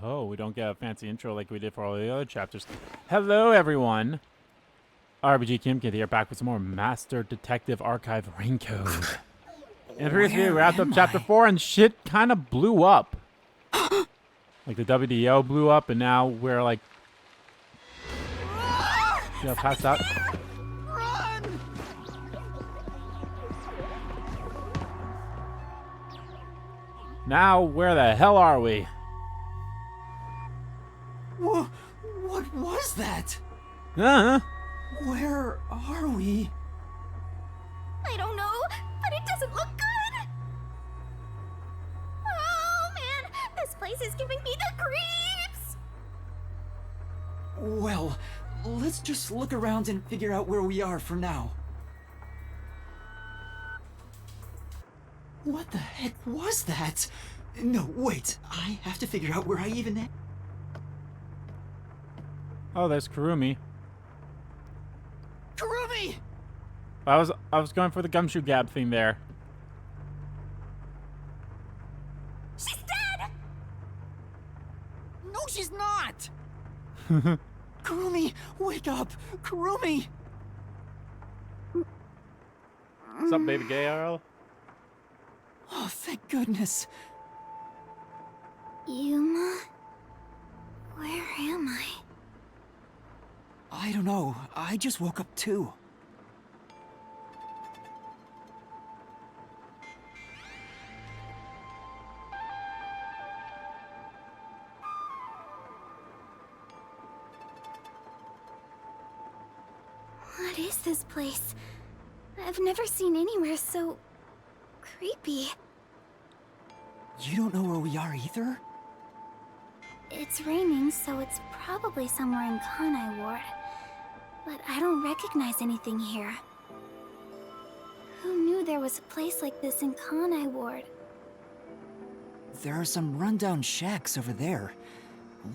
Oh, we don't get a fancy intro like we did for all the other chapters. Hello, everyone. RBG Kimkid here, back with some more Master Detective Archive Raincode. In the previous video, we wrapped up Chapter 4, and shit kind of blew up. Like, the WDO blew up, and now we're, like, passed out. Run! Now, where the hell are we? What was that? Uh-huh. Where are we? I don't know, but it doesn't look good. Oh man, this place is giving me the creeps. Well, let's just look around and figure out where we are for now. What the heck was that? No, wait, I have to figure out where I even am. Oh, there's Kurumi. Kurumi! I was going for the gumshoe gab thing there. She's dead. No, she's not! Kurumi, wake up! Kurumi! What's up, baby girl? Oh, thank goodness. Yuma, where am I? I don't know, I just woke up too. What is this place? I've never seen anywhere so creepy. You don't know where we are either? It's raining, so it's probably somewhere in Kanai Ward. But I don't recognize anything here. Who knew there was a place like this in Kanai Ward? There are some rundown shacks over there.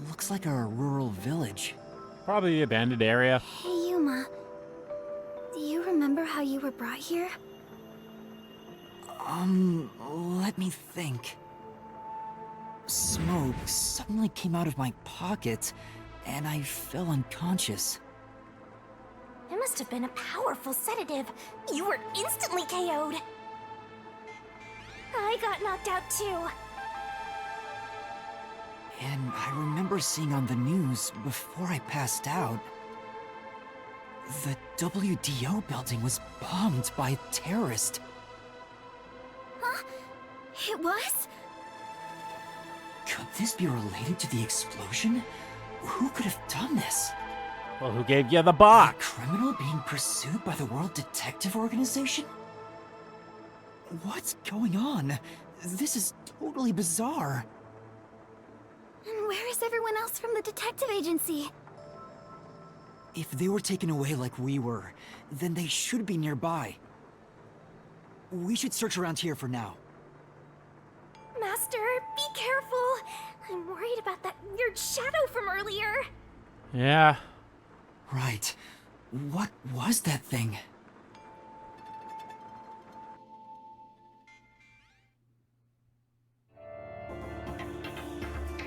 Looks like a rural village. Probably the abandoned area. Hey, Yuma. Do you remember how you were brought here? Let me think. Smoke suddenly came out of my pocket, and I fell unconscious. It must have been a powerful sedative. You were instantly KO'd. I got knocked out too. And I remember seeing on the news before I passed out, the WDO building was bombed by a terrorist. Huh? It was? Could this be related to the explosion? Who could have done this? Well, who gave you the A box? criminal being pursued by the World Detective Organization? What's going on? This is totally bizarre. And where is everyone else from the detective agency? If they were taken away like we were, then they should be nearby. We should search around here for now. Master, be careful. I'm worried about that weird shadow from earlier. Yeah. Right. What was that thing?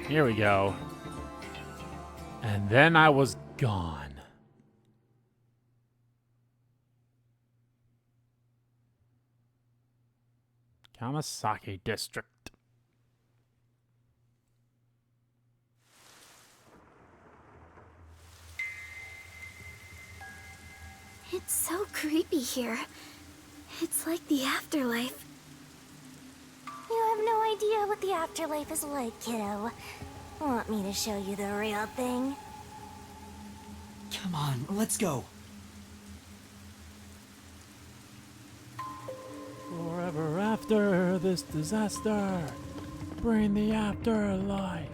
Here we go. And then I was gone. Kamasaki District. It's so creepy here. It's like the afterlife. You have no idea what the afterlife is like, kiddo. Want me to show you the real thing? Come on, let's go. Forever after this disaster, bring the afterlife.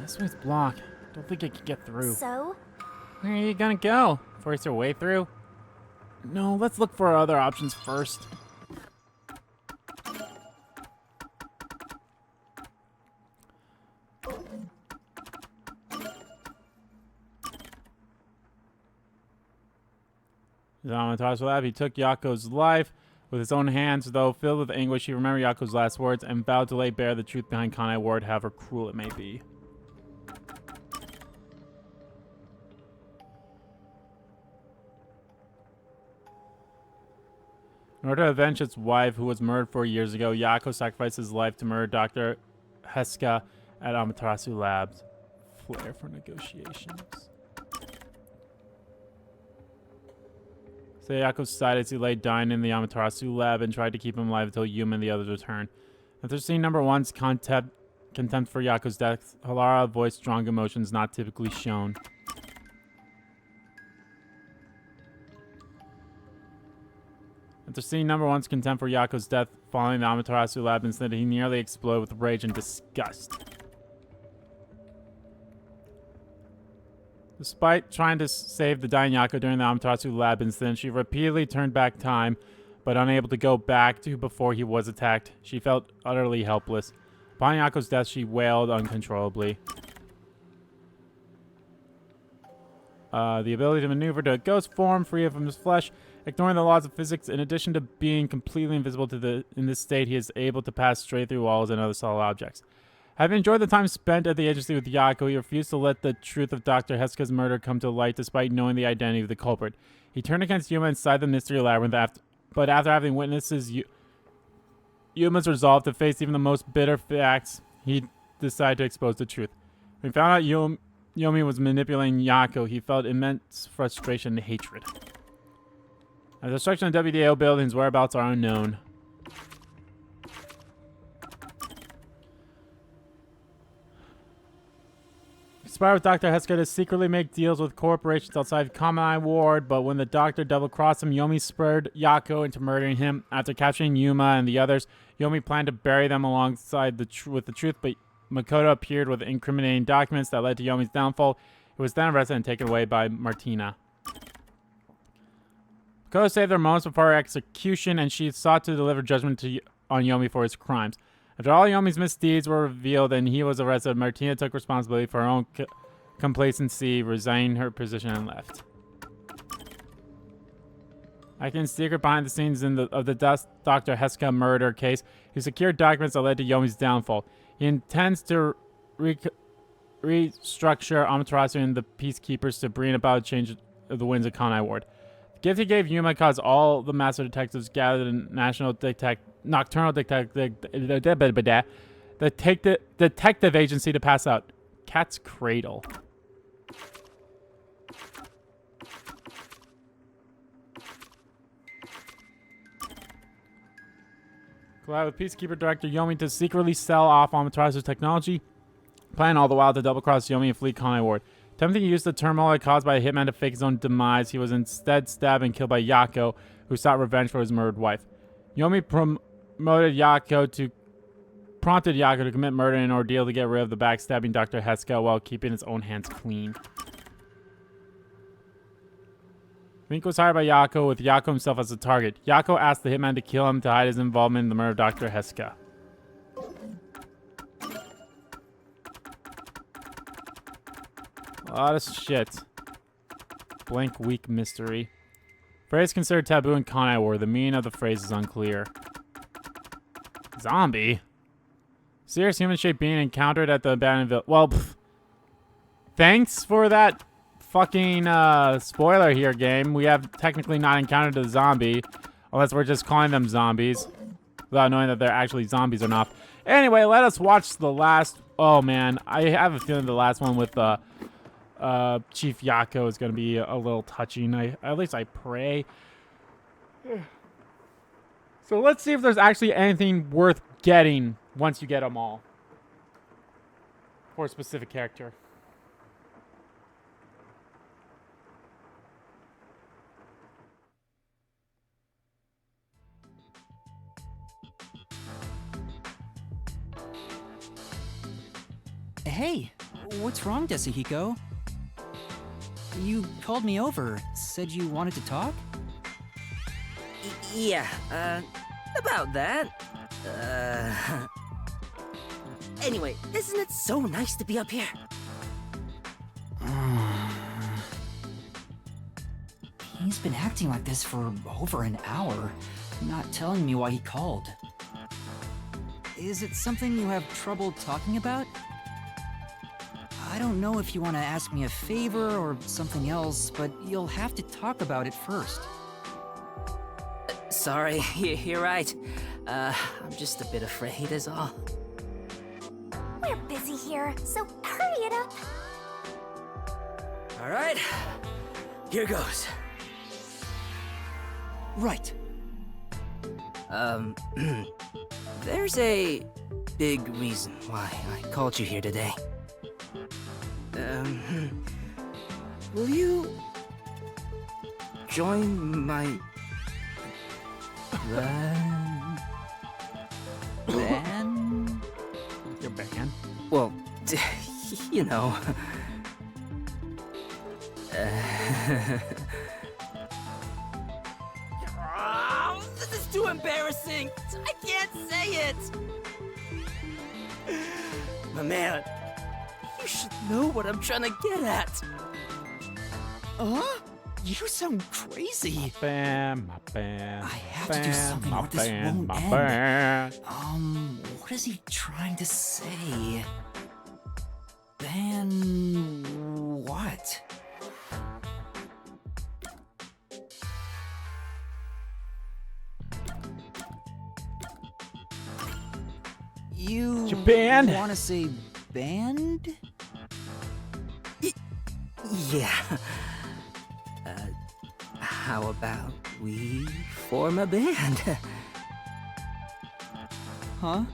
This one's blocked. Don't think I can get through. So? Where are you gonna go? Force your way through? No, let's look for other options first. In the Amaterasu lab, he took Yako's life with his own hands. Though filled with anguish, he remembered Yako's last words and vowed to lay bare the truth behind Kanai Ward, however cruel it may be. In order to avenge his wife, who was murdered 4 years ago, Yako sacrificed his life to murder Dr. Heska at Amaterasu Labs. Flair for negotiations. So Yako decided as he lay dying in the Amaterasu lab and tried to keep him alive until Yuma and the others returned. After seeing number one's contempt for Yako's death, Halara voiced strong emotions not typically shown. After seeing number one's contempt for Yako's death following the Amaterasu lab incident, he nearly exploded with rage and disgust. Despite trying to save the dying Yako during the Amaterasu lab incident, she repeatedly turned back time, but unable to go back to before he was attacked. She felt utterly helpless. Upon Yako's death, she wailed uncontrollably. The ability to maneuver to a ghost form, free from his flesh, ignoring the laws of physics. In addition to being completely invisible in this state, he is able to pass straight through walls and other solid objects. Having enjoyed the time spent at the agency with Yako, he refused to let the truth of Dr. Heska's murder come to light despite knowing the identity of the culprit. He turned against Yuma inside the mystery labyrinth, but after having witnessed Yuma's resolve to face even the most bitter facts, he decided to expose the truth. When he found out Yomi was manipulating Yako, he felt immense frustration and hatred. As the destruction of WDO buildings' whereabouts are unknown. Conspired with Dr. Heska to secretly make deals with corporations outside Kamai Ward, but when the doctor double-crossed him, Yomi spurred Yako into murdering him. After capturing Yuma and the others, Yomi planned to bury them alongside with the truth, but Makoto appeared with incriminating documents that led to Yomi's downfall. He was then arrested and taken away by Martina. Makoto saved her moments before her execution, and she sought to deliver judgment on Yomi for his crimes. After all Yomi's misdeeds were revealed and he was arrested, Martina took responsibility for her own complacency, resigning her position, and left. Acting in secret behind the scenes of the Dr. Heska murder case, he secured documents that led to Yomi's downfall. He intends to restructure Amaterasu and the Peacekeepers to bring about a change of the winds of Kanai Ward. The gift he gave Yuma caused all the master detectives gathered in Nocturnal Detective Agency to pass out. Cat's Cradle. Collide with Peacekeeper Director Yomi to secretly sell off Amaterasu's technology, plan all the while to double-cross Yomi and flee Kanai Ward. Attempting to use the turmoil caused by a hitman to fake his own demise, he was instead stabbed and killed by Yako, who sought revenge for his murdered wife. Yomi prompted Yako to commit murder in an ordeal to get rid of the backstabbing Dr. Heska while keeping his own hands clean. Mink was hired by Yako, with Yako himself as the target. Yako asked the hitman to kill him to hide his involvement in the murder of Dr. Heska. A lot of shit. Blank weak mystery. Phrase considered taboo in Kanai War. The meaning of the phrase is unclear. Zombie? Serious human-shaped being encountered at the abandoned village. Well, thanks for that fucking spoiler here, game. We have technically not encountered a zombie. Unless we're just calling them zombies. Without knowing that they're actually zombies or not. Anyway, let us watch the last... Oh, man. I have a feeling the last one with Chief Yako is going to be a little touching. At least I pray. So let's see if there's actually anything worth getting once you get them all. For a specific character. Hey, what's wrong, Desahiko? You called me over, said you wanted to talk? Yeah, about that. Anyway, isn't it so nice to be up here? He's been acting like this for over an hour, not telling me why he called. Is it something you have trouble talking about? I don't know if you want to ask me a favor or something else, but you'll have to talk about it first. Sorry, you're right. I'm just a bit afraid is all. We're busy here, so hurry it up. All right, here goes. Right. There's a big reason why I called you here today. Will you join my Then... Your band? well, you know. Oh, this is too embarrassing. I can't say it. My man, you should know what I'm trying to get at. Huh? You sound crazy. Bam, my band. I have to do something my or this band, won't my end. band. What is he trying to say? Ban... what? You Japan? want to say band? Yeah. How about we form a band? Huh?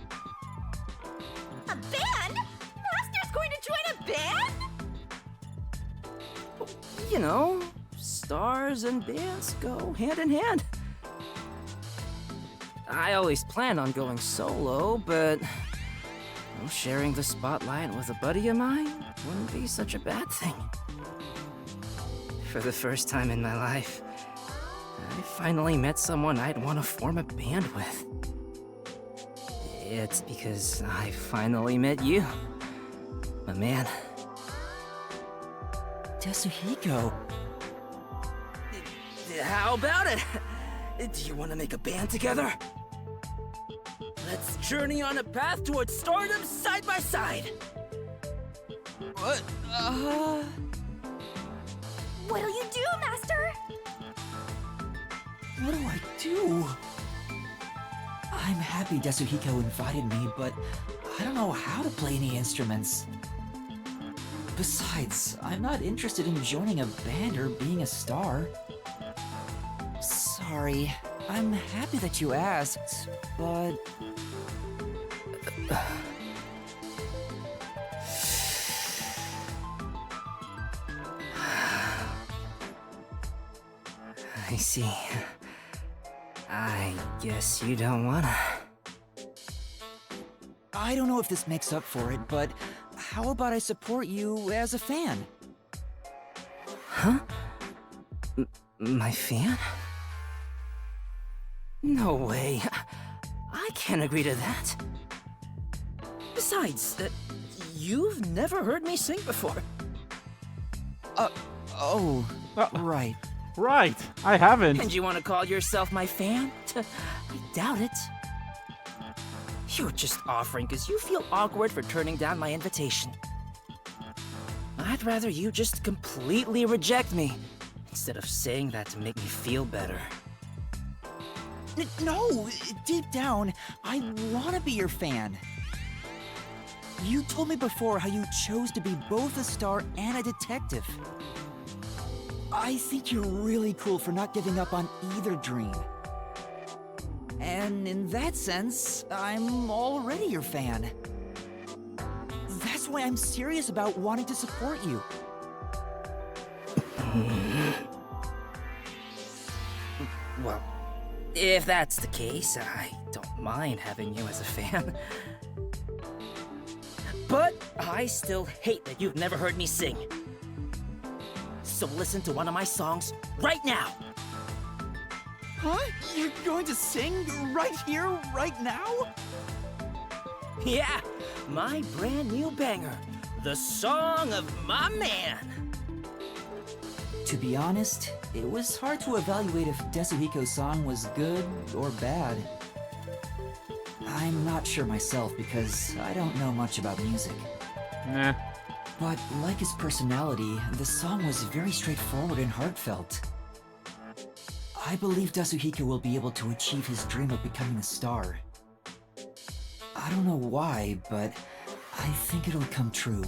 A band? Master's going to join a band? You know, stars and bands go hand in hand. I always plan on going solo, but sharing the spotlight with a buddy of mine wouldn't be such a bad thing. For the first time in my life, I finally met someone I'd want to form a band with. It's because I finally met you, my man. Tetsuhiko. How about it? Do you want to make a band together? Let's journey on a path towards stardom side by side. What? What'll you do, Master? What do I do? I'm happy Tetsuhiko invited me, but I don't know how to play any instruments. Besides, I'm not interested in joining a band or being a star. Sorry, I'm happy that you asked, but... I see. I guess you don't wanna. I don't know if this makes up for it, but how about I support you as a fan? Huh? My fan? No way. I can't agree to that. Besides, you've never heard me sing before. Right. Right, I haven't. And you want to call yourself my fan? I doubt it. You're just offering because you feel awkward for turning down my invitation. I'd rather you just completely reject me instead of saying that to make me feel better. No, deep down, I want to be your fan. You told me before how you chose to be both a star and a detective. I think you're really cool for not giving up on either dream. And in that sense, I'm already your fan. That's why I'm serious about wanting to support you. Well, if that's the case, I don't mind having you as a fan. But I still hate that you've never heard me sing. So listen to one of my songs right now. Huh? You're going to sing right here, right now? Yeah, my brand new banger, the song of my man. To be honest, it was hard to evaluate if Desuhiko's song was good or bad. I'm not sure myself because I don't know much about music. Nah. But like his personality, the song was very straightforward and heartfelt. I believe Desuhiko will be able to achieve his dream of becoming a star. I don't know why, but I think it'll come true.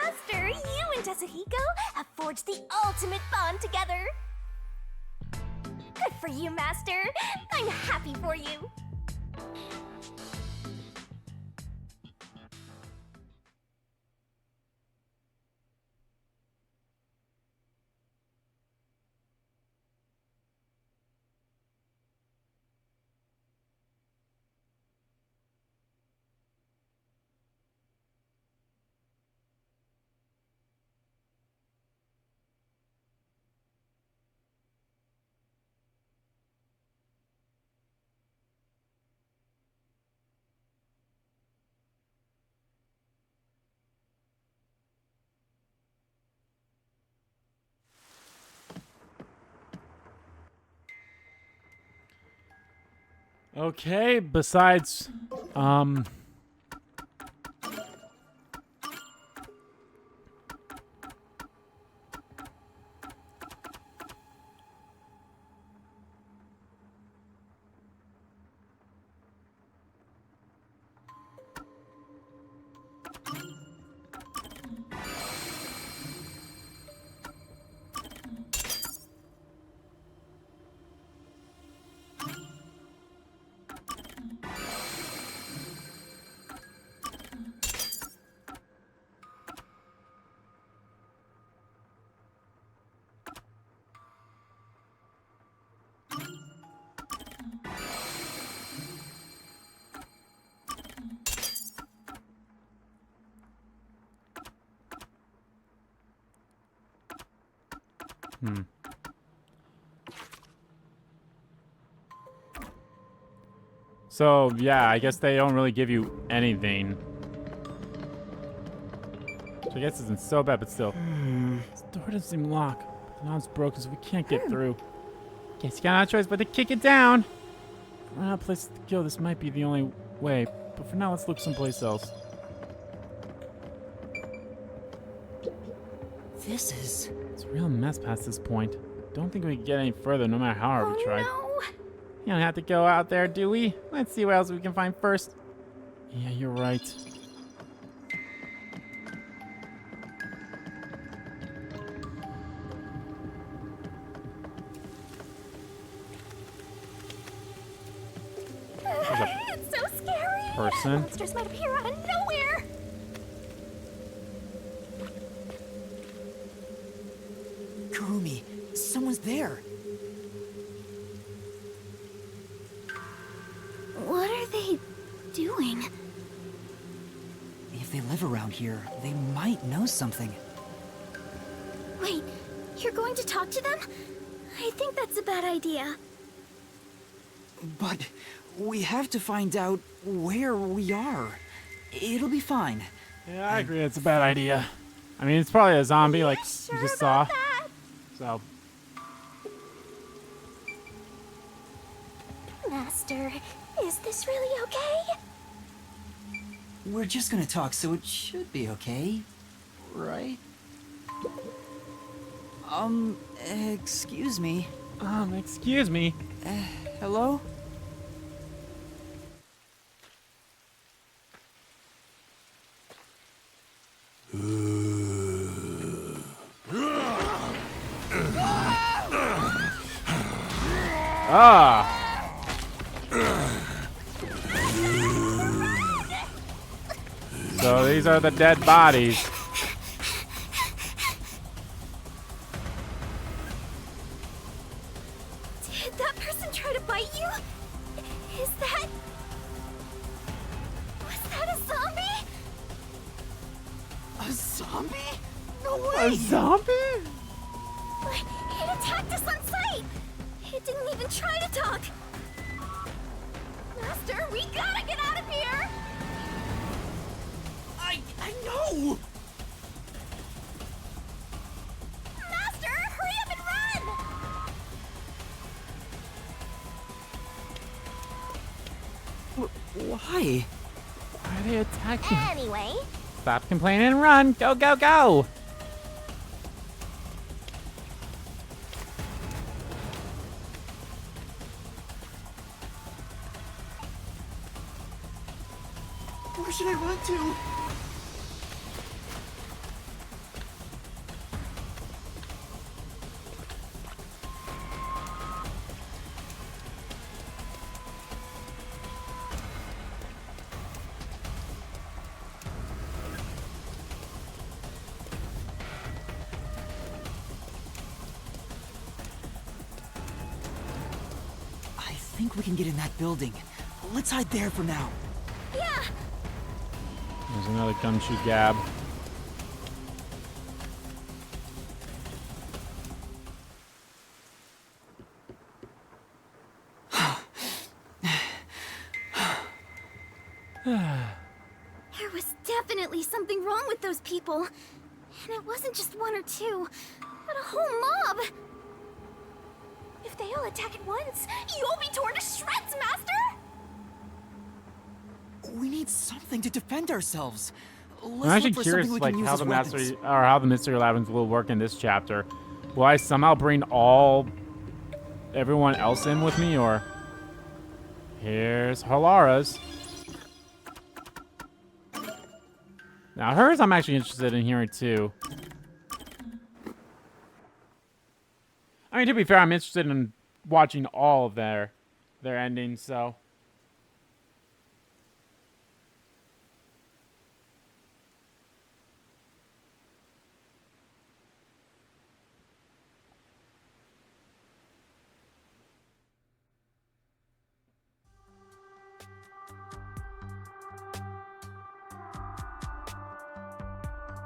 Master, you and Desuhiko have forged the ultimate bond together. Good for you, Master. I'm happy for you. Okay, besides, So, yeah, I guess they don't really give you anything. Which I guess isn't so bad, but still. This door doesn't seem locked. But now it's broken, so we can't get through. Guess you got no choice but to kick it down. If we're not a place to go, this might be the only way. But for now, let's look someplace else. This is... It's a real mess past this point. Don't think we can get any further, no matter how hard we try. No. You don't have to go out there, do we? Let's see what else we can find first. Yeah, you're right. It's so scary. Person. Monsters might appear out of nowhere. Kurumi, someone's there. What are they doing? If they live around here, they might know something. Wait, you're going to talk to them? I think that's a bad idea. But we have to find out where we are. It'll be fine. Yeah, I agree. It's a bad idea. I mean, it's probably a zombie, like Sure you just about saw. that? So, Master, is this really okay? We're just gonna talk, so it should be okay. Right? Excuse me. excuse me. Hello? Ah! So these are the dead bodies. Did that person try to bite you? Is that... Was that a zombie? A zombie? No A way! zombie? It attacked us on sight! It didn't even try to talk! Master, we gotta get out of here! I know! Why? Why are they attacking? Anyway, Stop complaining and run. Go, go, go. Where should I run to? I think we can get in that building. Let's hide there for now. yeah. There's another gumshoe gab. There was definitely something wrong with those people. And it wasn't just one or two, but a whole mob. If they all attack at once, you'll be torn to shreds, Master! We need something to defend ourselves. I'm Let's actually look for curious, something we can use how as the weapons. mastery or how the mystery labs will work in this chapter. Will I somehow bring everyone else in with me, or here's Halara's. Now hers, I'm actually interested in hearing too. I mean, to be fair, I'm interested in watching all of their endings. So.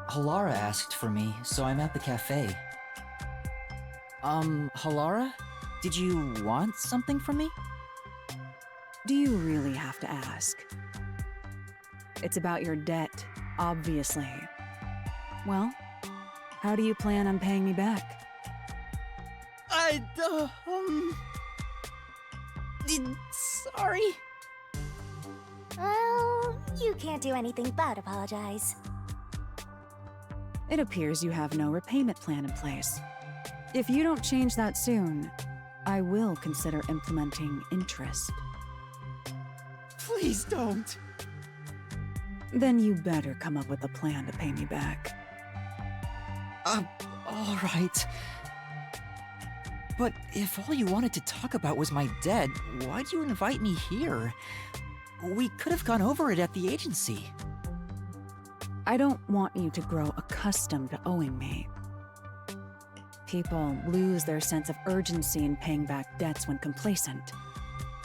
Halara asked for me, so I'm at the cafe. Halara? Did you want something from me? Do you really have to ask? It's about your debt, obviously. Well, how do you plan on paying me back? Sorry. Well, you can't do anything but apologize. It appears you have no repayment plan in place. If you don't change that soon, I will consider implementing interest. Please don't. Then you better come up with a plan to pay me back. All right. But if all you wanted to talk about was my debt, why'd you invite me here? We could have gone over it at the agency. I don't want you to grow accustomed to owing me. People lose their sense of urgency in paying back debts when complacent.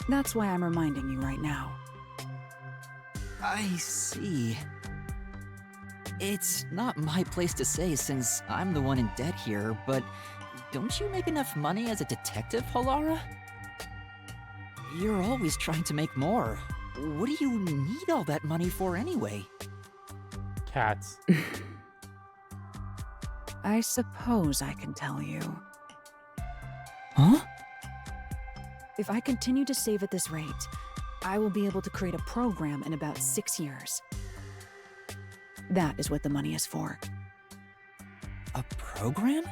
That's why I'm reminding you right now. I see. It's not my place to say since I'm the one in debt here, but don't you make enough money as a detective, Halara? You're always trying to make more. What do you need all that money for anyway? Cats. I suppose I can tell you. Huh? If I continue to save at this rate, I will be able to create a program in about 6 years. That is what the money is for. A program?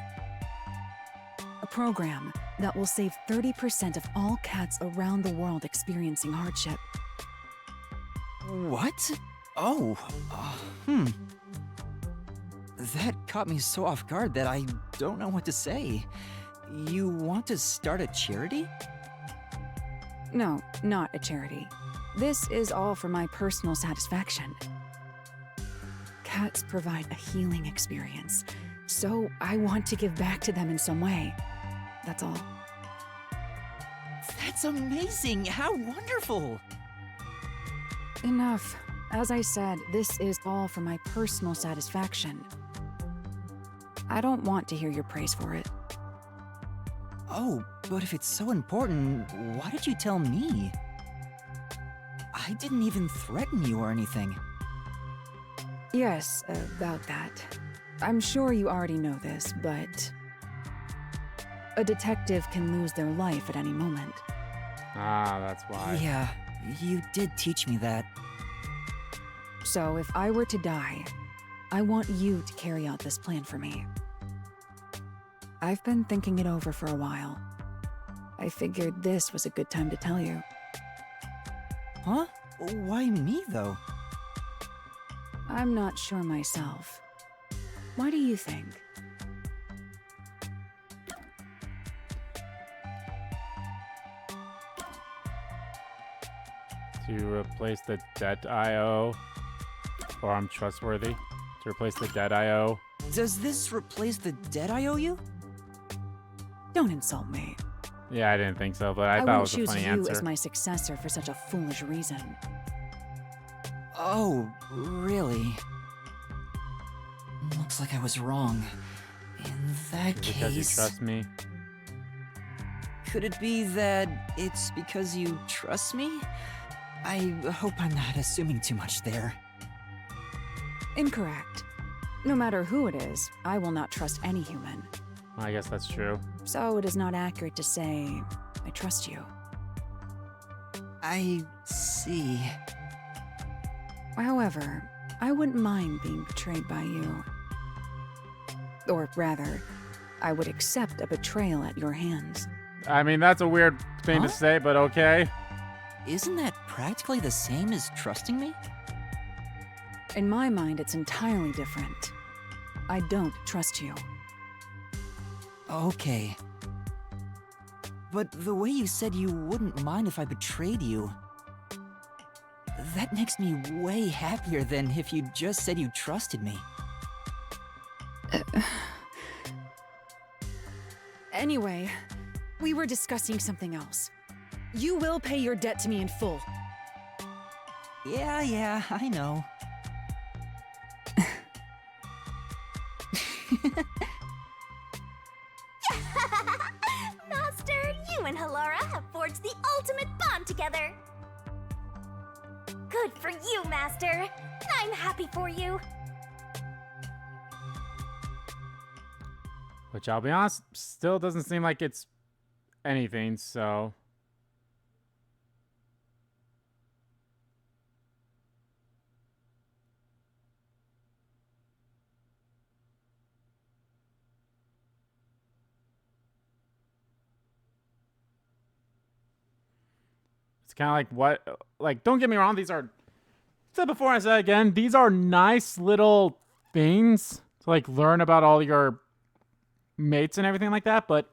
A program that will save 30% of all cats around the world experiencing hardship. What? Oh, That caught me so off guard that I don't know what to say. You want to start a charity? No, not a charity. This is all for my personal satisfaction. Cats provide a healing experience, so I want to give back to them in some way. That's all. That's amazing! How wonderful! Enough. As I said, this is all for my personal satisfaction. I don't want to hear your praise for it. Oh, but if it's so important, why did you tell me? I didn't even threaten you or anything. Yes, about that. I'm sure you already know this, but a detective can lose their life at any moment. Ah, that's why. Yeah, You did teach me that. So if I were to die, I want you to carry out this plan for me. I've been thinking it over for a while. I figured this was a good time to tell you. Huh? Why me, though? I'm not sure myself. Why do you think? To replace the debt I owe, or I'm trustworthy. To replace the debt I owe. Does this replace the debt I owe you? Don't insult me. Yeah, I didn't think so, but I thought it wouldn't was a choose funny you answer. as my successor for such a foolish reason. Oh, really? Looks like I was wrong. In that Because case... you trust me. Could it be that it's because you trust me? I hope I'm not assuming too much there. Incorrect. No matter who it is, I will not trust any human. I guess that's true. So it is not accurate to say, I trust you. I see. However, I wouldn't mind being betrayed by you. Or rather, I would accept a betrayal at your hands. I mean, that's a weird thing to Huh? say, but okay. Isn't that practically the same as trusting me? In my mind, it's entirely different. I don't trust you. Okay. But the way you said you wouldn't mind if I betrayed you... That makes me way happier than if you just said you trusted me. Anyway, we were discussing something else. You will pay your debt to me in full. Yeah, I know. Master, you and Halara have forged the ultimate bond together. Good for you, Master. I'm happy for you. Which I'll be honest, still doesn't seem like it's anything, so. It's kind of like what, like, don't get me wrong, these are, said before, I said again, these are nice little things to, like, learn about all your mates and everything like that, but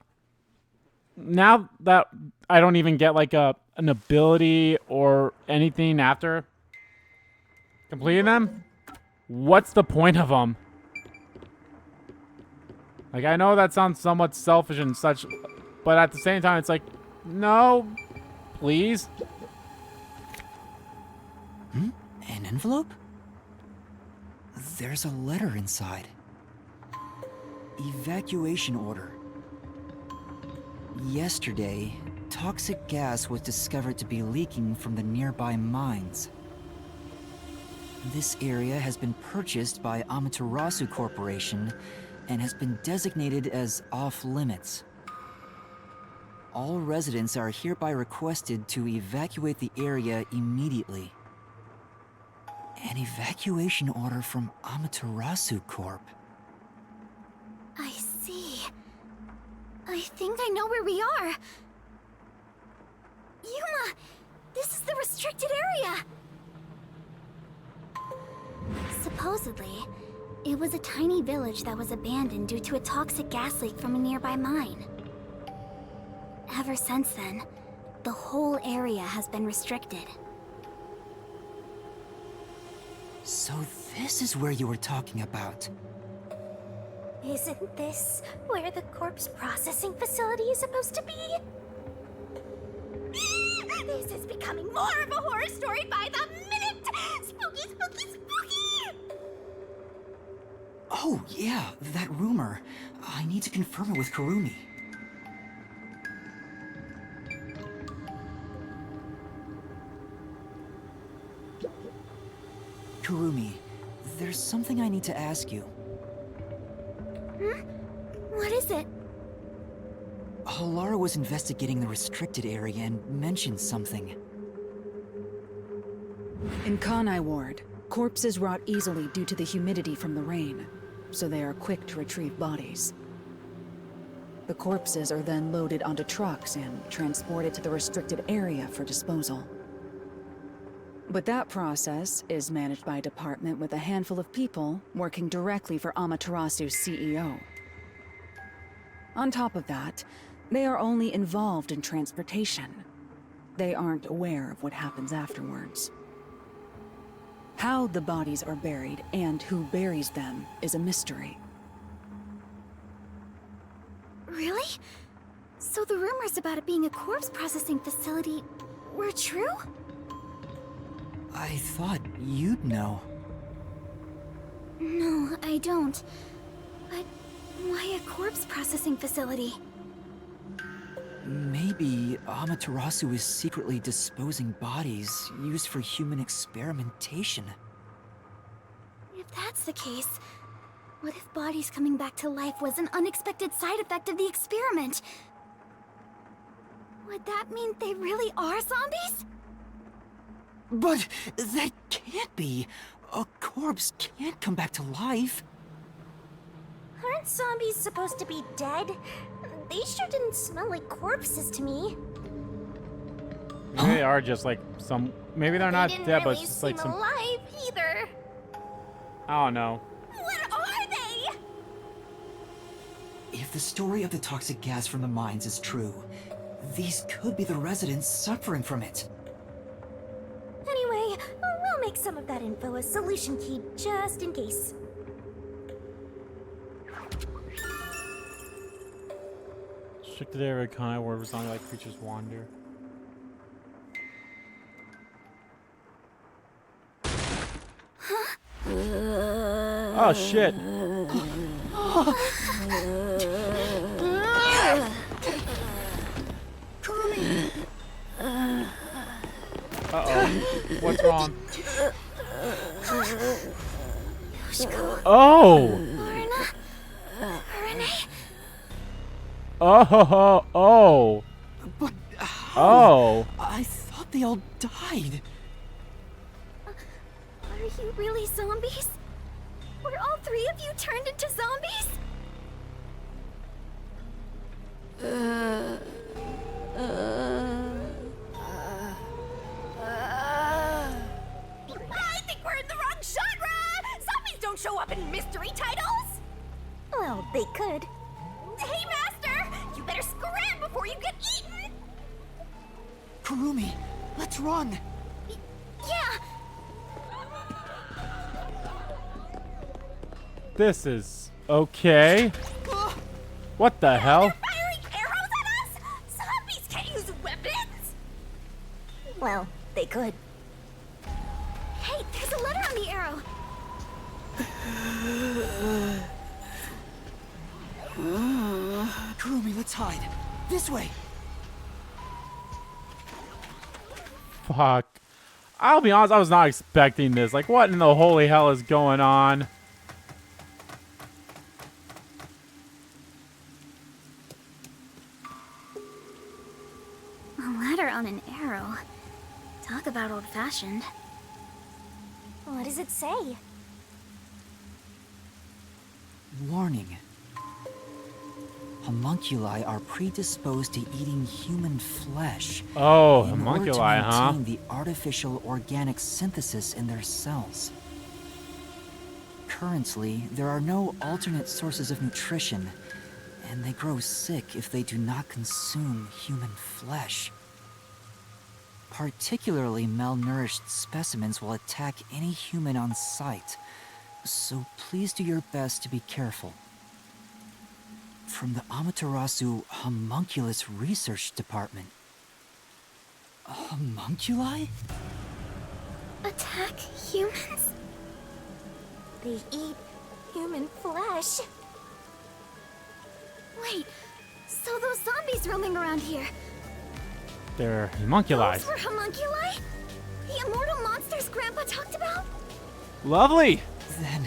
now that I don't even get, like, an ability or anything after completing them, what's the point of them? Like, I know that sounds somewhat selfish and such, but at the same time, it's like, no, please. An envelope? There's a letter inside. Evacuation order. Yesterday, toxic gas was discovered to be leaking from the nearby mines. This area has been purchased by Amaterasu Corporation and has been designated as off-limits. All residents are hereby requested to evacuate the area immediately. An evacuation order from Amaterasu Corp. I see. I think I know where we are. Yuma! This is the restricted area! Supposedly, it was a tiny village that was abandoned due to a toxic gas leak from a nearby mine. Ever since then, the whole area has been restricted. So this is where you were talking about. Isn't this where the corpse processing facility is supposed to be? This is becoming more of a horror story by the minute! Spooky, spooky, spooky! Oh, yeah, that rumor. I need to confirm it with Kurumi. Kurumi, there's something I need to ask you. What is it? Halara was investigating the restricted area and mentioned something. In Kanai Ward, corpses rot easily due to the humidity from the rain, so they are quick to retrieve bodies. The corpses are then loaded onto trucks and transported to the restricted area for disposal. But that process is managed by a department with a handful of people working directly for Amaterasu's CEO. On top of that, they are only involved in transportation. They aren't aware of what happens afterwards. How the bodies are buried and who buries them is a mystery. Really? So the rumors about it being a corpse processing facility were true? I thought you'd know. No, I don't. But why a corpse processing facility? Maybe Amaterasu is secretly disposing bodies used for human experimentation. If that's the case, what if bodies coming back to life was an unexpected side effect of the experiment? Would that mean they really are zombies? But that can't be. A corpse can't come back to life. Aren't zombies supposed to be dead? They sure didn't smell like corpses to me. Maybe they are just like some. Maybe they're not dead, but it's just like some. alive either. I don't know. What are they? If the story of the toxic gas from the mines is true, these could be the residents suffering from it. Anyway, we'll make some of that info a solution key just in case. Restricted area of Kanai where zombie-like creatures wander. Oh shit! Uh-oh. What's wrong? Oh! Oh! Oh! But Oh! I thought they all died. Are you really zombies? Were all three of you turned into zombies? I think we're in the wrong genre! Zombies don't show up in mystery titles! Well, they could. Hey, Master! You better scram before you get eaten! Kurumi, let's run. Yeah! This is okay. What the hell? Firing arrows at us? Zombies can't use weapons! Well, they could. Hey, there's a letter on the arrow. Kurumi, let's hide. This way. Fuck. I'll be honest, I was not expecting this. Like, what in the holy hell is going on? A letter on an arrow. Talk about old-fashioned. What does it say? Warning. Homunculi are predisposed to eating human flesh. Oh, in order to homunculi, huh? maintain the artificial organic synthesis in their cells. Currently, there are no alternate sources of nutrition, and they grow sick if they do not consume human flesh. Particularly malnourished specimens will attack any human on sight, so please do your best to be careful. From the Amaterasu Homunculus Research Department. Homunculi? Attack humans? They eat human flesh. Wait, so those zombies roaming around here, They're homunculi. those were homunculi? The immortal monsters Grandpa talked about? Lovely. Then,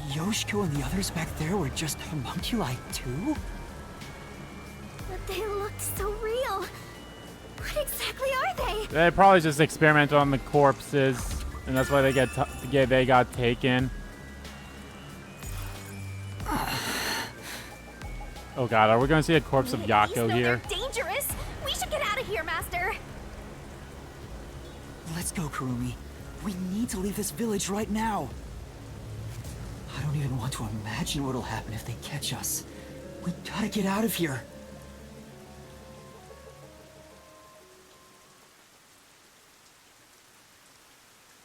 Yoshiko and the others back there were just homunculi too? But they looked so real. What exactly are they? They probably just experimented on the corpses. and that's why they they got taken. Oh god, are we going to see a corpse of Yako here? They're dangerous. We should get out of here, Master. Let's go, Kurumi. We need to leave this village right now. I don't even want to imagine what'll happen if they catch us. We gotta get out of here.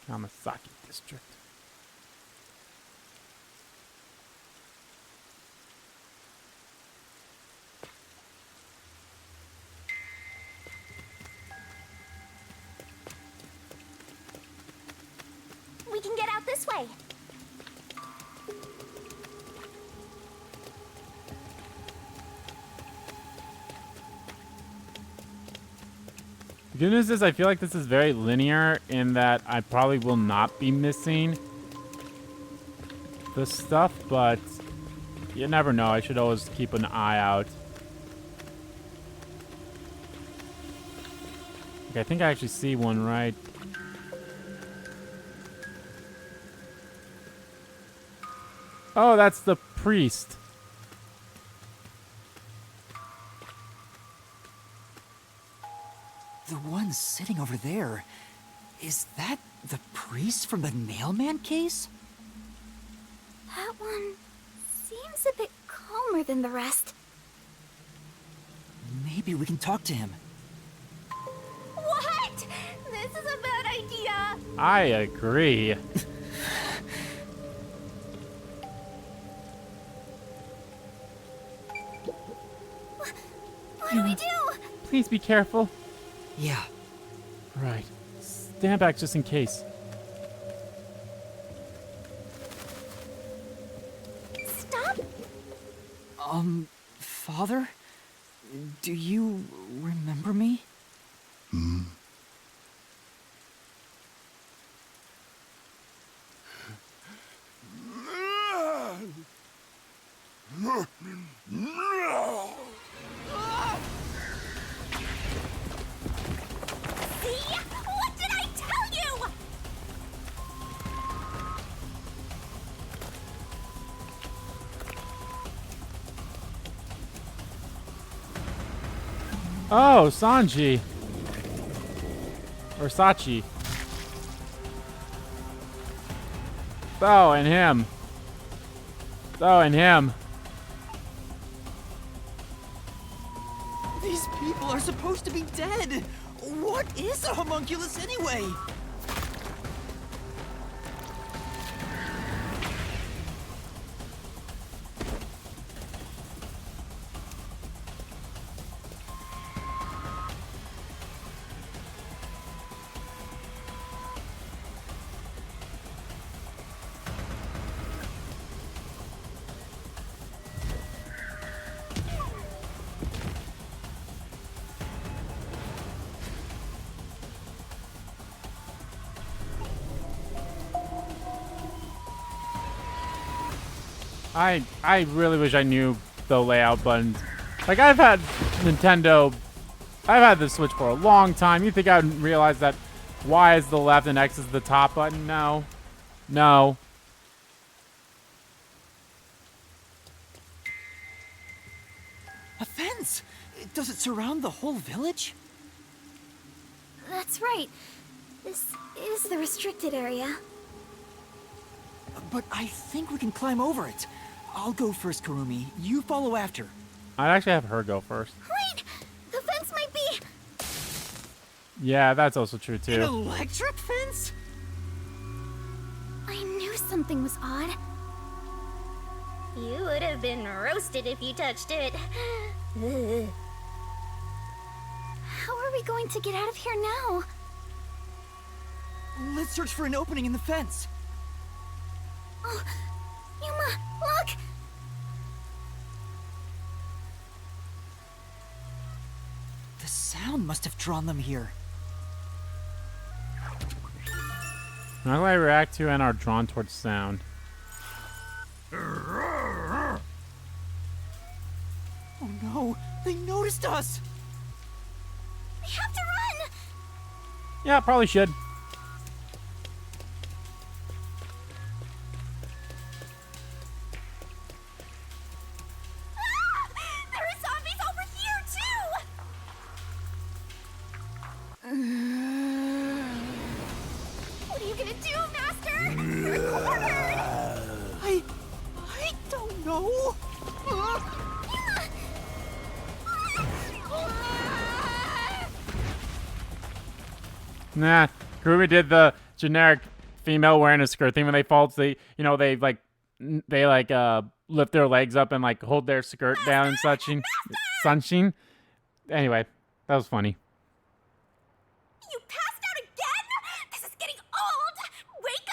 Kamasaki District. We can get out this way. The good news is I feel like this is very linear in that I probably will not be missing the stuff, but you never know. I should always keep an eye out. Okay, I think I actually see one right. Oh, that's the priest. The one sitting over there. Is that the priest from the Nailman case? That one seems a bit calmer than the rest. Maybe we can talk to him. What? This is a bad idea. I agree. What do we do? Please be careful. Yeah. Right. Stand back just in case. Stop. Father? Do you remember me? See? What did I tell you? Oh, Sanji. Or Sachi. Oh, and him. Oh, and him. These people are supposed to be dead. What is a homunculus anyway? I really wish I knew the layout buttons. Like, I've had Nintendo, I've had the Switch for a long time. You think I would realize that Y is the left and X is the top button? No. No. A fence! Does it surround the whole village? That's right. This is the restricted area. But I think we can climb over it. I'll go first, Kurumi. You follow after. I'd actually have her go first. Wait! The fence might be... Yeah, that's also true, An too. electric fence? I knew something was odd. You would have been roasted if you touched it. Ugh. How are we going to get out of here now? Let's search for an opening in the fence. Oh, Yuma, look! The sound must have drawn them here. How do I react to and are drawn towards sound? Oh no, they noticed us! We have to run! Yeah, probably should. do, Master? I don't know. Nah, Kurumi did the generic female wearing a skirt thing when they fall. They lift their legs up and like hold their skirt down and such. Sunshine. Anyway, that was funny. You passed out again? This is getting old! Wake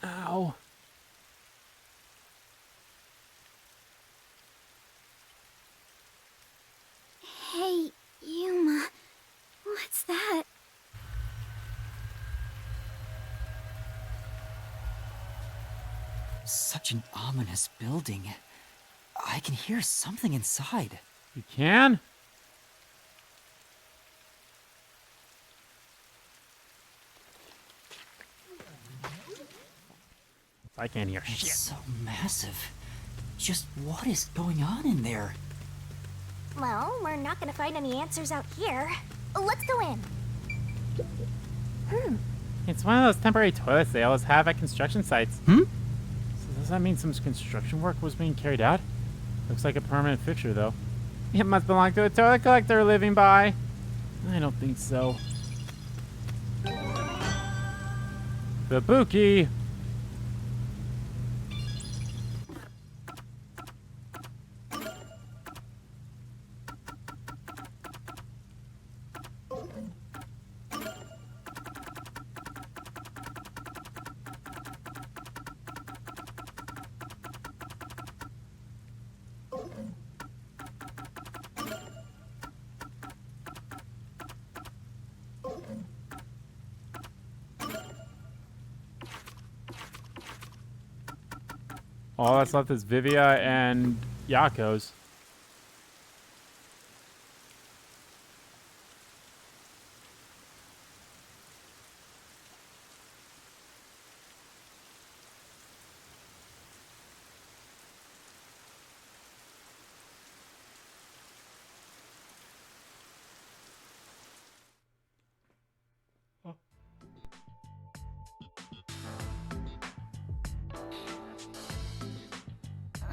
up! Ow. Hey, Yuma. What's that? Such an ominous building. I can hear something inside. You can? I can't hear It's shit. so massive. Just what is going on in there? Well, we're not gonna find any answers out here. Let's go in. It's one of those temporary toilets they always have at construction sites. Hmm? So does that mean some construction work was being carried out? Looks like a permanent fixture, though. It must belong to a toilet collector living by. I don't think so. The Buki. All that's left is Vivia and Yako's.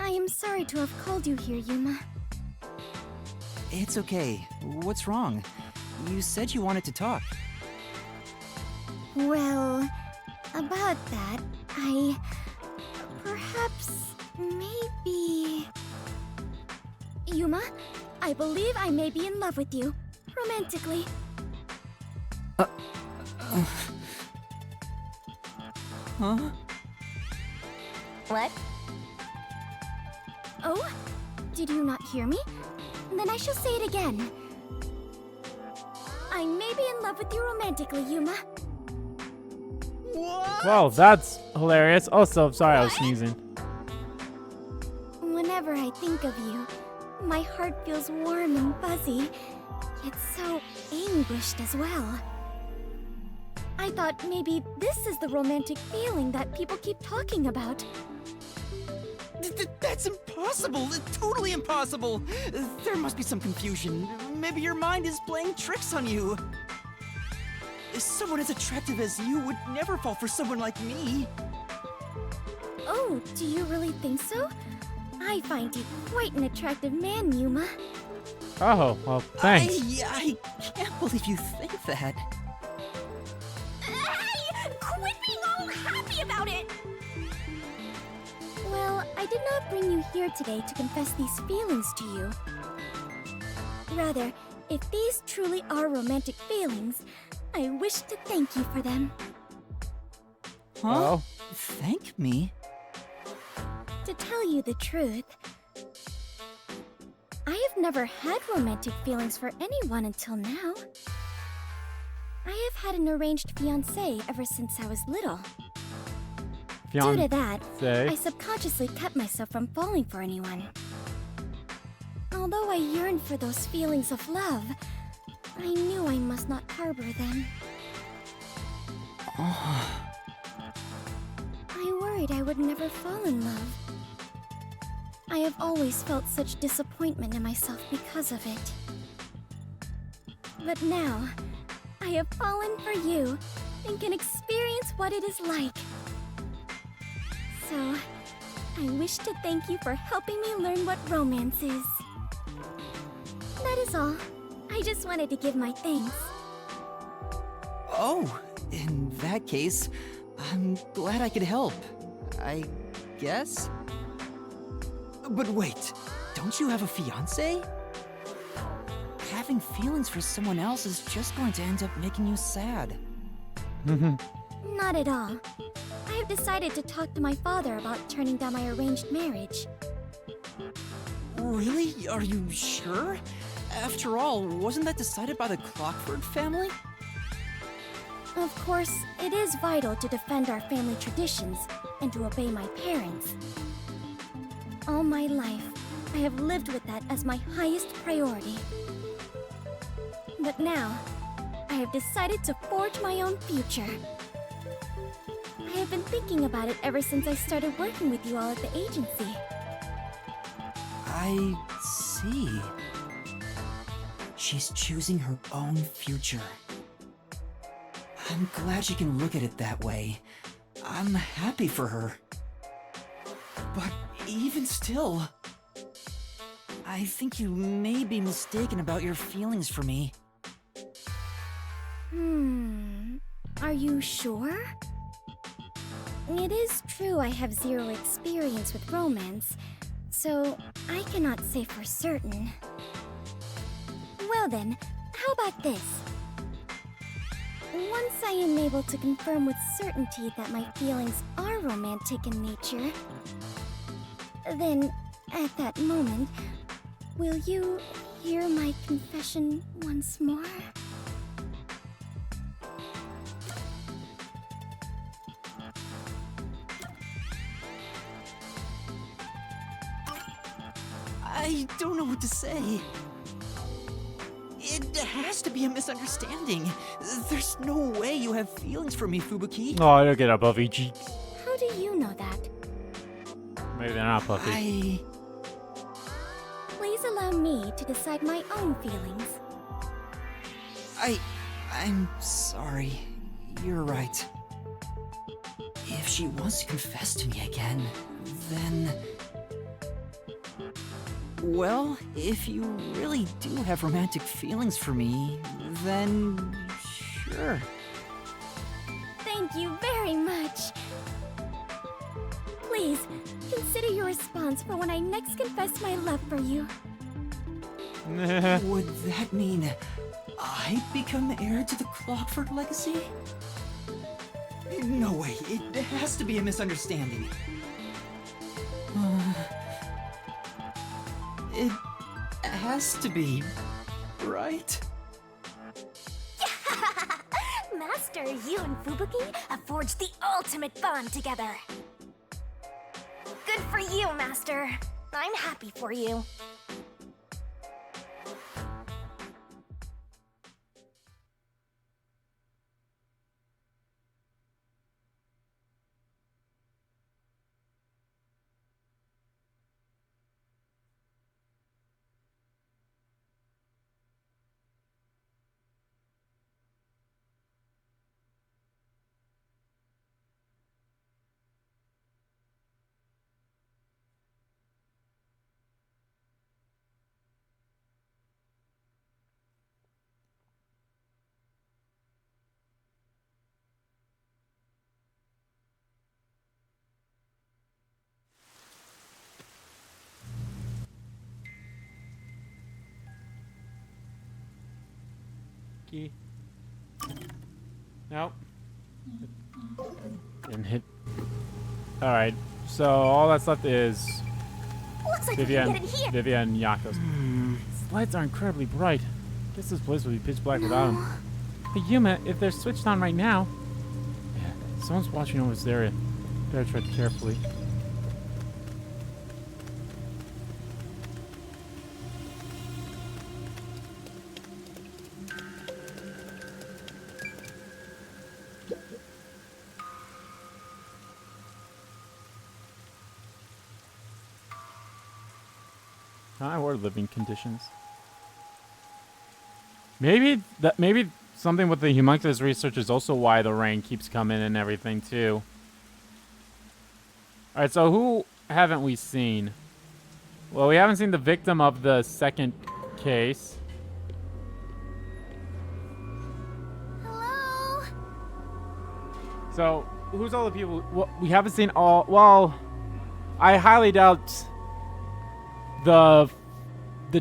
I am sorry to have called you here, Yuma. It's okay. What's wrong? You said you wanted to talk. Well, about that, perhaps, maybe... Yuma, I believe I may be in love with you. Romantically. Huh? What? Oh? Did you not hear me? Then I shall say it again. I may be in love with you romantically, Yuma. Well, that's hilarious. Also, sorry I was sneezing. Whenever I think of you, my heart feels warm and fuzzy. It's so anguished as well. I thought maybe this is the romantic feeling that people keep talking about. That's impossible! Totally impossible! There must be some confusion. Maybe your mind is playing tricks on you. Someone as attractive as you would never fall for someone like me. Oh, do you really think so? I find you quite an attractive man, Yuma. Oh, well, thanks. I can't believe you think that. Hey! Quit being all happy about it! Well, I did not bring you here today to confess these feelings to you. Rather, if these truly are romantic feelings, I wish to thank you for them. Huh? Oh. Thank me? To tell you the truth, I have never had romantic feelings for anyone until now. I have had an arranged fiancé ever since I was little. Due to that, I subconsciously kept myself from falling for anyone. Although I yearned for those feelings of love, I knew I must not harbor them. I worried I would never fall in love. I have always felt such disappointment in myself because of it. But now, I have fallen for you and can experience what it is like. So, I wish to thank you for helping me learn what romance is. That is all. I just wanted to give my thanks. Oh, in that case, I'm glad I could help. I guess? But wait, don't you have a fiancé? Having feelings for someone else is just going to end up making you sad. Not at all. I have decided to talk to my father about turning down my arranged marriage. Really? Are you sure? After all, wasn't that decided by the Clockford family? Of course, it is vital to defend our family traditions and to obey my parents. All my life, I have lived with that as my highest priority. But now, I have decided to forge my own future. I have been thinking about it ever since I started working with you all at the agency. I see. She's choosing her own future. I'm glad she can look at it that way. I'm happy for her. But even still, I think you may be mistaken about your feelings for me. Are you sure? It is true I have zero experience with romance, so I cannot say for certain. Well then, how about this? Once I am able to confirm with certainty that my feelings are romantic in nature, then, at that moment, will you hear my confession once more? I don't know what to say. It has to be a misunderstanding. There's no way you have feelings for me, Fubuki. Oh, look at our puffy cheeks. How do you know that? Maybe they're not puffy. Please allow me to decide my own feelings. I'm sorry. You're right. If she wants to confess to me again, then... Well, if you really do have romantic feelings for me, then... sure. Thank you very much. Please, consider your response for when I next confess my love for you. Would that mean I become heir to the Clockford legacy? No way, it has to be a misunderstanding. It has to be, right? Master, you and Fubuki have forged the ultimate bond together. Good for you, Master. I'm happy for you. Key. Nope. Didn't hit. Alright, so all that's left is Looks like we can Vivian, get in here. Vivian and Yakos. These lights are incredibly bright. Guess this place would be pitch black without them. Hey Yuma, if they're switched on right now... Yeah, someone's watching over this area. Better tread carefully. Our living conditions. Maybe something with the homunculus research is also why the rain keeps coming and everything too. All right, so who haven't we seen? Well, we haven't seen the victim of the second case. Hello? So, who's all the people? Well, we haven't seen all. Well, I highly doubt the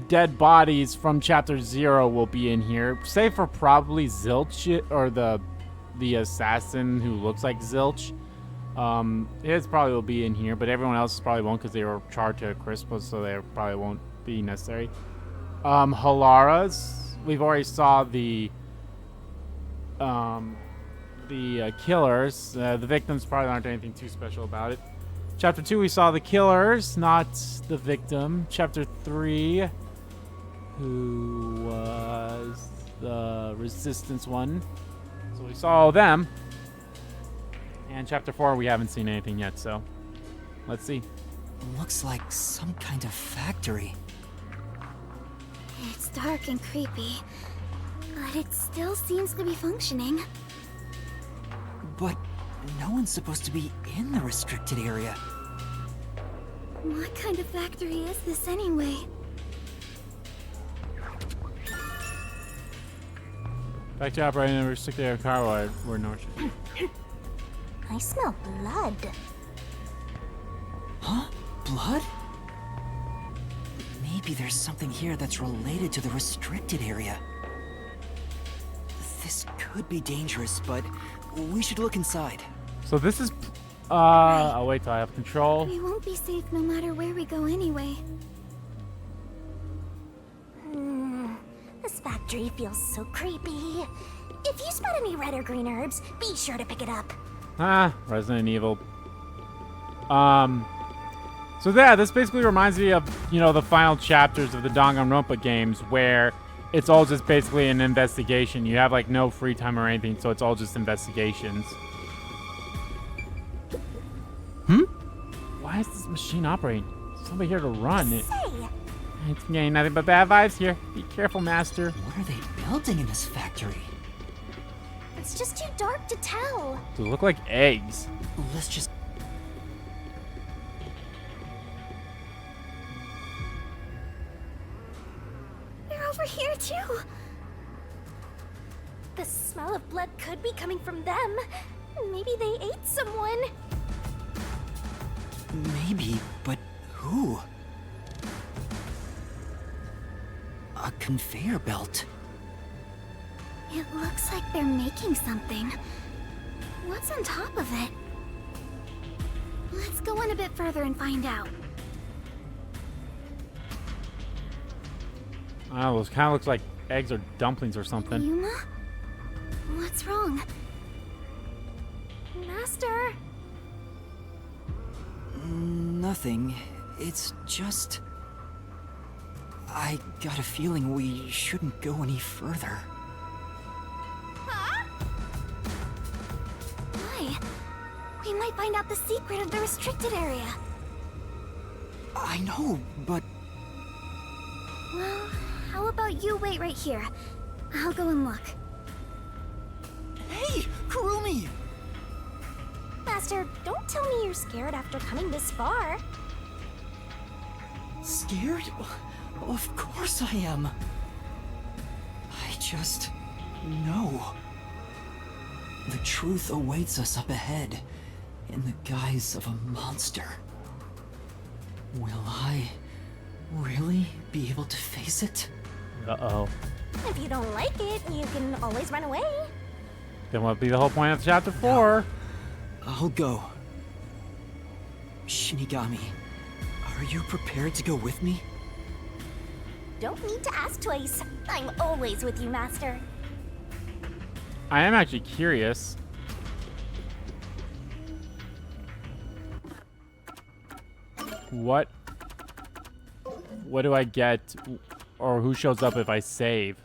dead bodies from Chapter 0 will be in here, save for probably Zilch or the assassin who looks like Zilch. His probably will be in here, but everyone else probably won't because they were charred to a crisp, so they probably won't be necessary. Halara's, we've already saw the killers. The victims probably aren't anything too special about it. Chapter 2, we saw the killers, not the victim. Chapter 3, who was the resistance one. So we saw all them. And Chapter 4, we haven't seen anything yet, so let's see. Looks like some kind of factory. It's dark and creepy, but it still seems to be functioning. But no one's supposed to be in the restricted area. What kind of factory is this anyway? Factory operating in a restricted area car while we're north. I smell blood. Huh? Blood? Maybe there's something here that's related to the restricted area. This could be dangerous, but we should look inside. So this is... I'll wait till I have control. We won't be safe no matter where we go anyway. This factory feels so creepy. If you spot any red or green herbs, be sure to pick it up. Resident Evil. So yeah, this basically reminds me of, you know, the final chapters of the Danganronpa games where it's all just basically an investigation. You have like no free time or anything, so it's all just investigations. Why is this machine operating? Somebody here to run it. Say, It's getting nothing but bad vibes here. Be careful, Master. What are they building in this factory? it's just too dark to tell. They look like eggs. Let's just... They're over here too. The smell of blood could be coming from them. Maybe they ate someone. Maybe, but who? A conveyor belt. It looks like they're making something. What's on top of it? Let's go in a bit further and find out. Oh, it kind of looks like eggs or dumplings or something. Yuma? What's wrong? Master. Nothing. It's just... I got a feeling we shouldn't go any further. Why? We might find out the secret of the restricted area. I know, but... Well, how about you wait right here? I'll go and look. Hey, Kurumi! Master, don't tell me you're scared after coming this far. Scared? Of course I am. I just know. The truth awaits us up ahead in the guise of a monster. Will I really be able to face it? Uh-oh. If you don't like it, you can always run away. Then what would be the whole point of chapter 4? I'll go. Shinigami, are you prepared to go with me? Don't need to ask twice. I'm always with you, Master. I am actually curious. What do I get, or who shows up if I save?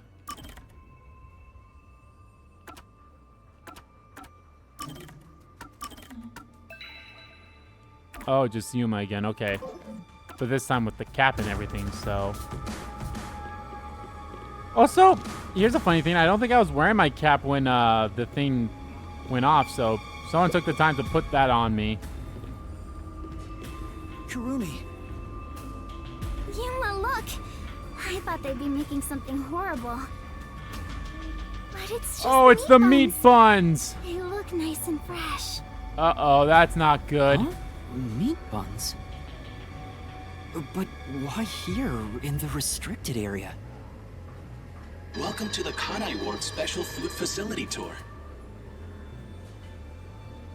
Oh, just Yuma again, okay. But this time with the cap and everything, so... Also, here's a funny thing. I don't think I was wearing my cap when the thing went off, so someone took the time to put that on me. Kurumi, Yuma, look! I thought they'd be making something horrible. But it's just Oh, it's the meat buns. They look nice and fresh. Uh-oh, that's not good. huh? Meat buns? But why here, in the restricted area? Welcome to the Kanai Ward Special Food Facility Tour.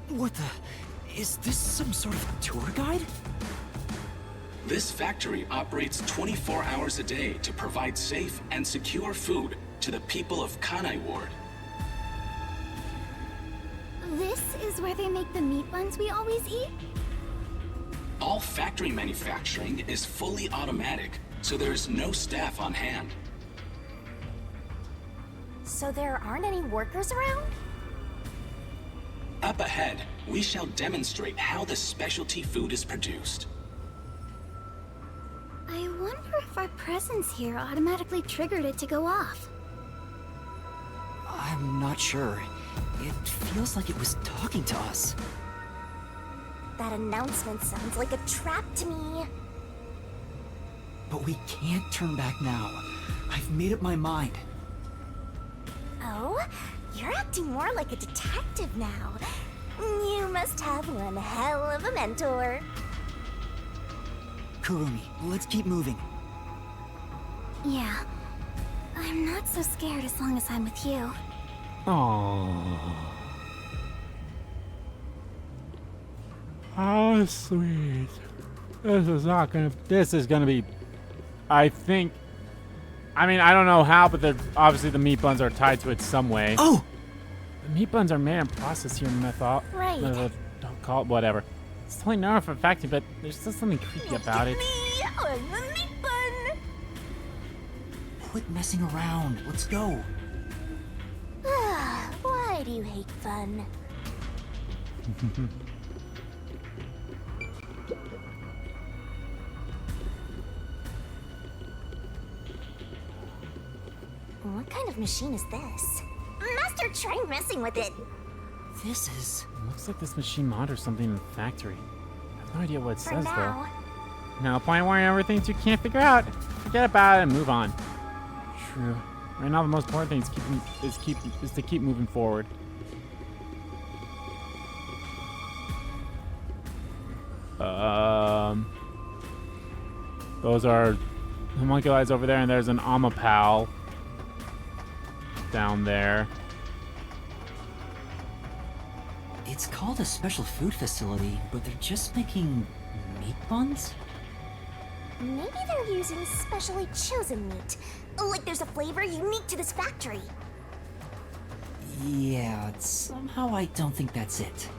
What the... Is this some sort of tour guide? This factory operates 24 hours a day to provide safe and secure food to the people of Kanai Ward. This is where they make the meat buns we always eat? All factory manufacturing is fully automatic, so there is no staff on hand. So there aren't any workers around? Up ahead, we shall demonstrate how the specialty food is produced. I wonder if our presence here automatically triggered it to go off. I'm not sure. It feels like it was talking to us. That announcement sounds like a trap to me. But we can't turn back now. I've made up my mind. Oh? You're acting more like a detective now. You must have one hell of a mentor. Kurumi, let's keep moving. Yeah. I'm not so scared as long as I'm with you. Aww. How sweet. This is gonna be, I think, I mean, I don't know how, but obviously the meat buns are tied to it some way. Oh! The meat buns are made and processed here in Right. don't call it whatever. It's totally known for a fact, but there's still something creepy about it. Me, I'm the meat bun. Quit messing around. Let's go. Why do you hate fun? What kind of machine is this? Master, try messing with it. This is... Looks like this machine monitors something in the factory. I have no idea what it For says now. though. No point worrying over things you can't figure out. Forget about it and move on. True. Right now the most important thing is to keep moving forward. Those are homunculi over there, and there's an Amapal down there. It's called a special food facility, but they're just making meat buns? Maybe they're using specially chosen meat. Like there's a flavor unique to this factory. Yeah, somehow I don't think that's it.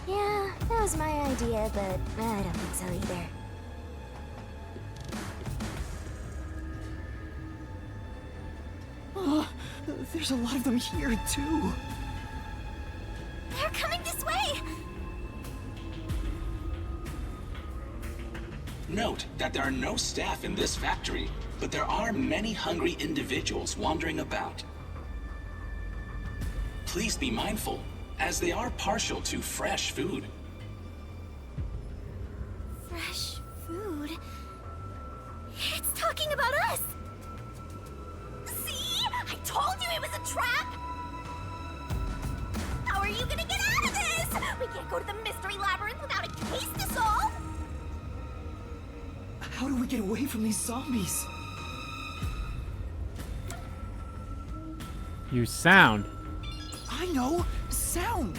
Yeah, that was my idea, but I don't think so either. Oh, there's a lot of them here, too. They're coming this way! Note that there are no staff in this factory, but there are many hungry individuals wandering about. Please be mindful, as they are partial to fresh food. Fresh food? It's talking about us! See? I told you it was a trap! How are you gonna get out of this? We can't go to the mystery labyrinth without a case to solve! How do we get away from these zombies? You sound. I know! Sound!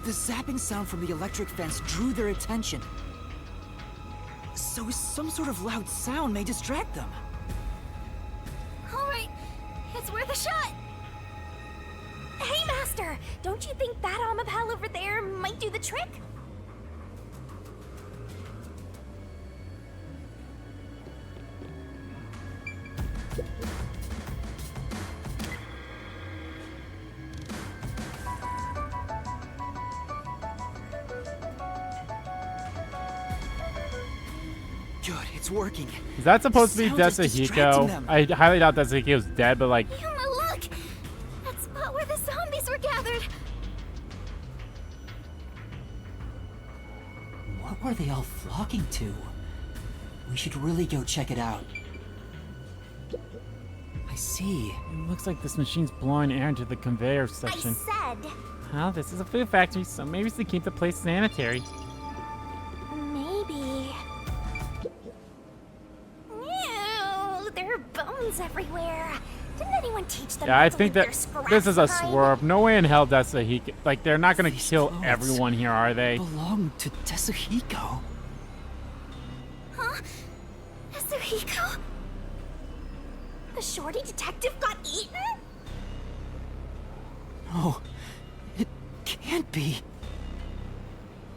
The zapping sound from the electric fence drew their attention. So some sort of loud sound may distract them. Alright, it's worth a shot! Hey, Master! Don't you think that Amapal over there might do the trick? Good, it's working. Is that supposed to be Sounds like distracting Desahiko? them. I highly doubt Desahiko's dead, but like, Yuma, look! That spot where the zombies were gathered. What were they all flocking to? We should really go check it out. I see. it looks like this machine's blowing air into the conveyor section. I said, Well, this is a food factory, so maybe it's to keep the place sanitary. maybe. Ew, there are bones everywhere. Didn't anyone teach them Yeah, not I to think leave that their scraps this is a behind? swerve. No way in hell Desahiko. Like, they're not gonna These kill clothes everyone here, are they? Belong to Tetsuhiko. Huh? Yasuhiko? The shorty detective got eaten? No, it can't be.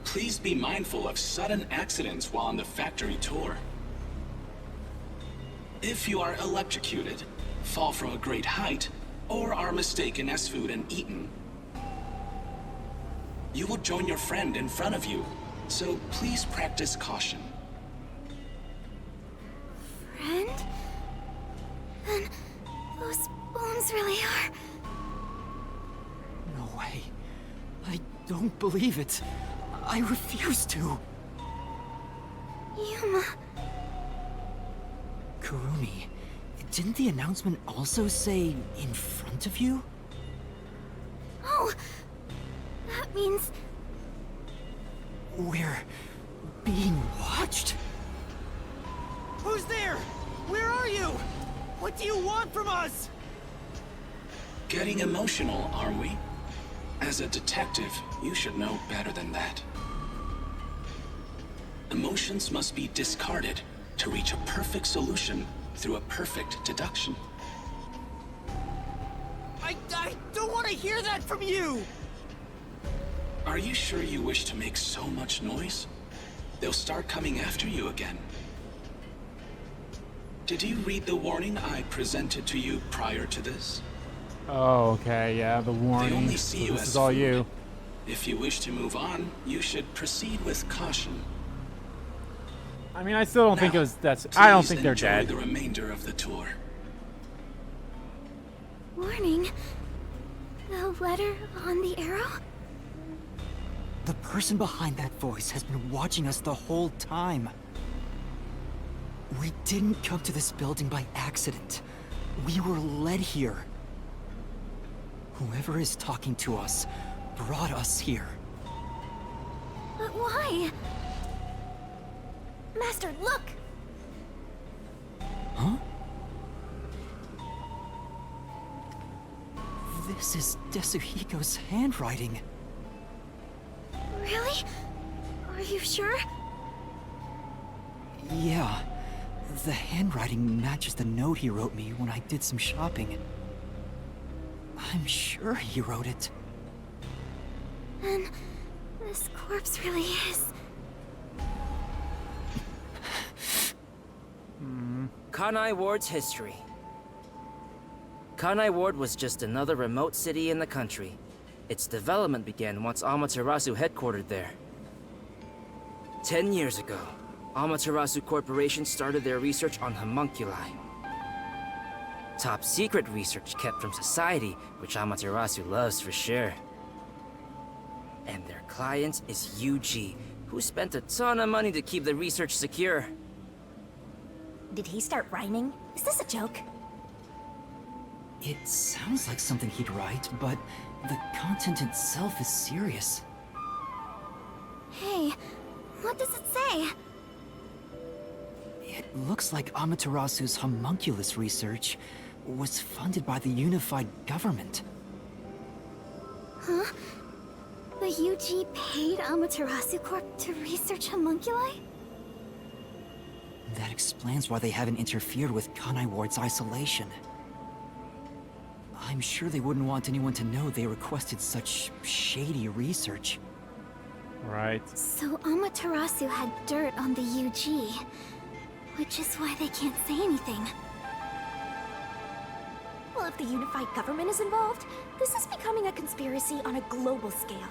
Please be mindful of sudden accidents while on the factory tour. If you are electrocuted, fall from a great height, or are mistaken as food and eaten, you will join your friend in front of you, so please practice caution. Friend? Then those bones really are. No way. I don't believe it. I refuse to. Yuma. Kurumi, didn't the announcement also say in front of you? Oh, that means We're being watched? Who's there? Where are you? What do you want from us? Getting emotional, are we? As a detective, you should know better than that. Emotions must be discarded to reach a perfect solution through a perfect deduction. I don't want to hear that from you! Are you sure you wish to make so much noise? They'll start coming after you again. Did you read the warning I presented to you prior to this? Oh, okay, yeah, the They warning. only So see you this as is all food. you. If you wish to move on, you should proceed with caution. I mean, I still don't think it Now, was. I don't please think they're enjoy dead. the remainder of the tour. warning. The letter on the arrow? The person behind that voice has been watching us the whole time. We didn't come to this building by accident. We were led here. Whoever is talking to us brought us here. But why? Master, look! Huh? This is Desuhiko's handwriting. Really? Are you sure? Yeah. The handwriting matches the note he wrote me when I did some shopping. I'm sure he wrote it. Then this corpse really is. Kanai Ward's history. Kanai Ward was just another remote city in the country. Its development began once Amaterasu headquartered there. 10 years ago, Amaterasu Corporation started their research on homunculi. Top secret research kept from society, which Amaterasu loves for sure. And their client is UG, who spent a ton of money to keep the research secure. Did he start rhyming? Is this a joke? It sounds like something he'd write, but the content itself is serious. Hey, what does it say? It looks like Amaterasu's homunculus research was funded by the unified government. Huh? The UG paid Amaterasu Corp to research homunculi? That explains why they haven't interfered with Kanai Ward's isolation. I'm sure they wouldn't want anyone to know they requested such shady research. Right. So Amaterasu had dirt on the UG, which is why they can't say anything. Well, if the unified government is involved, this is becoming a conspiracy on a global scale.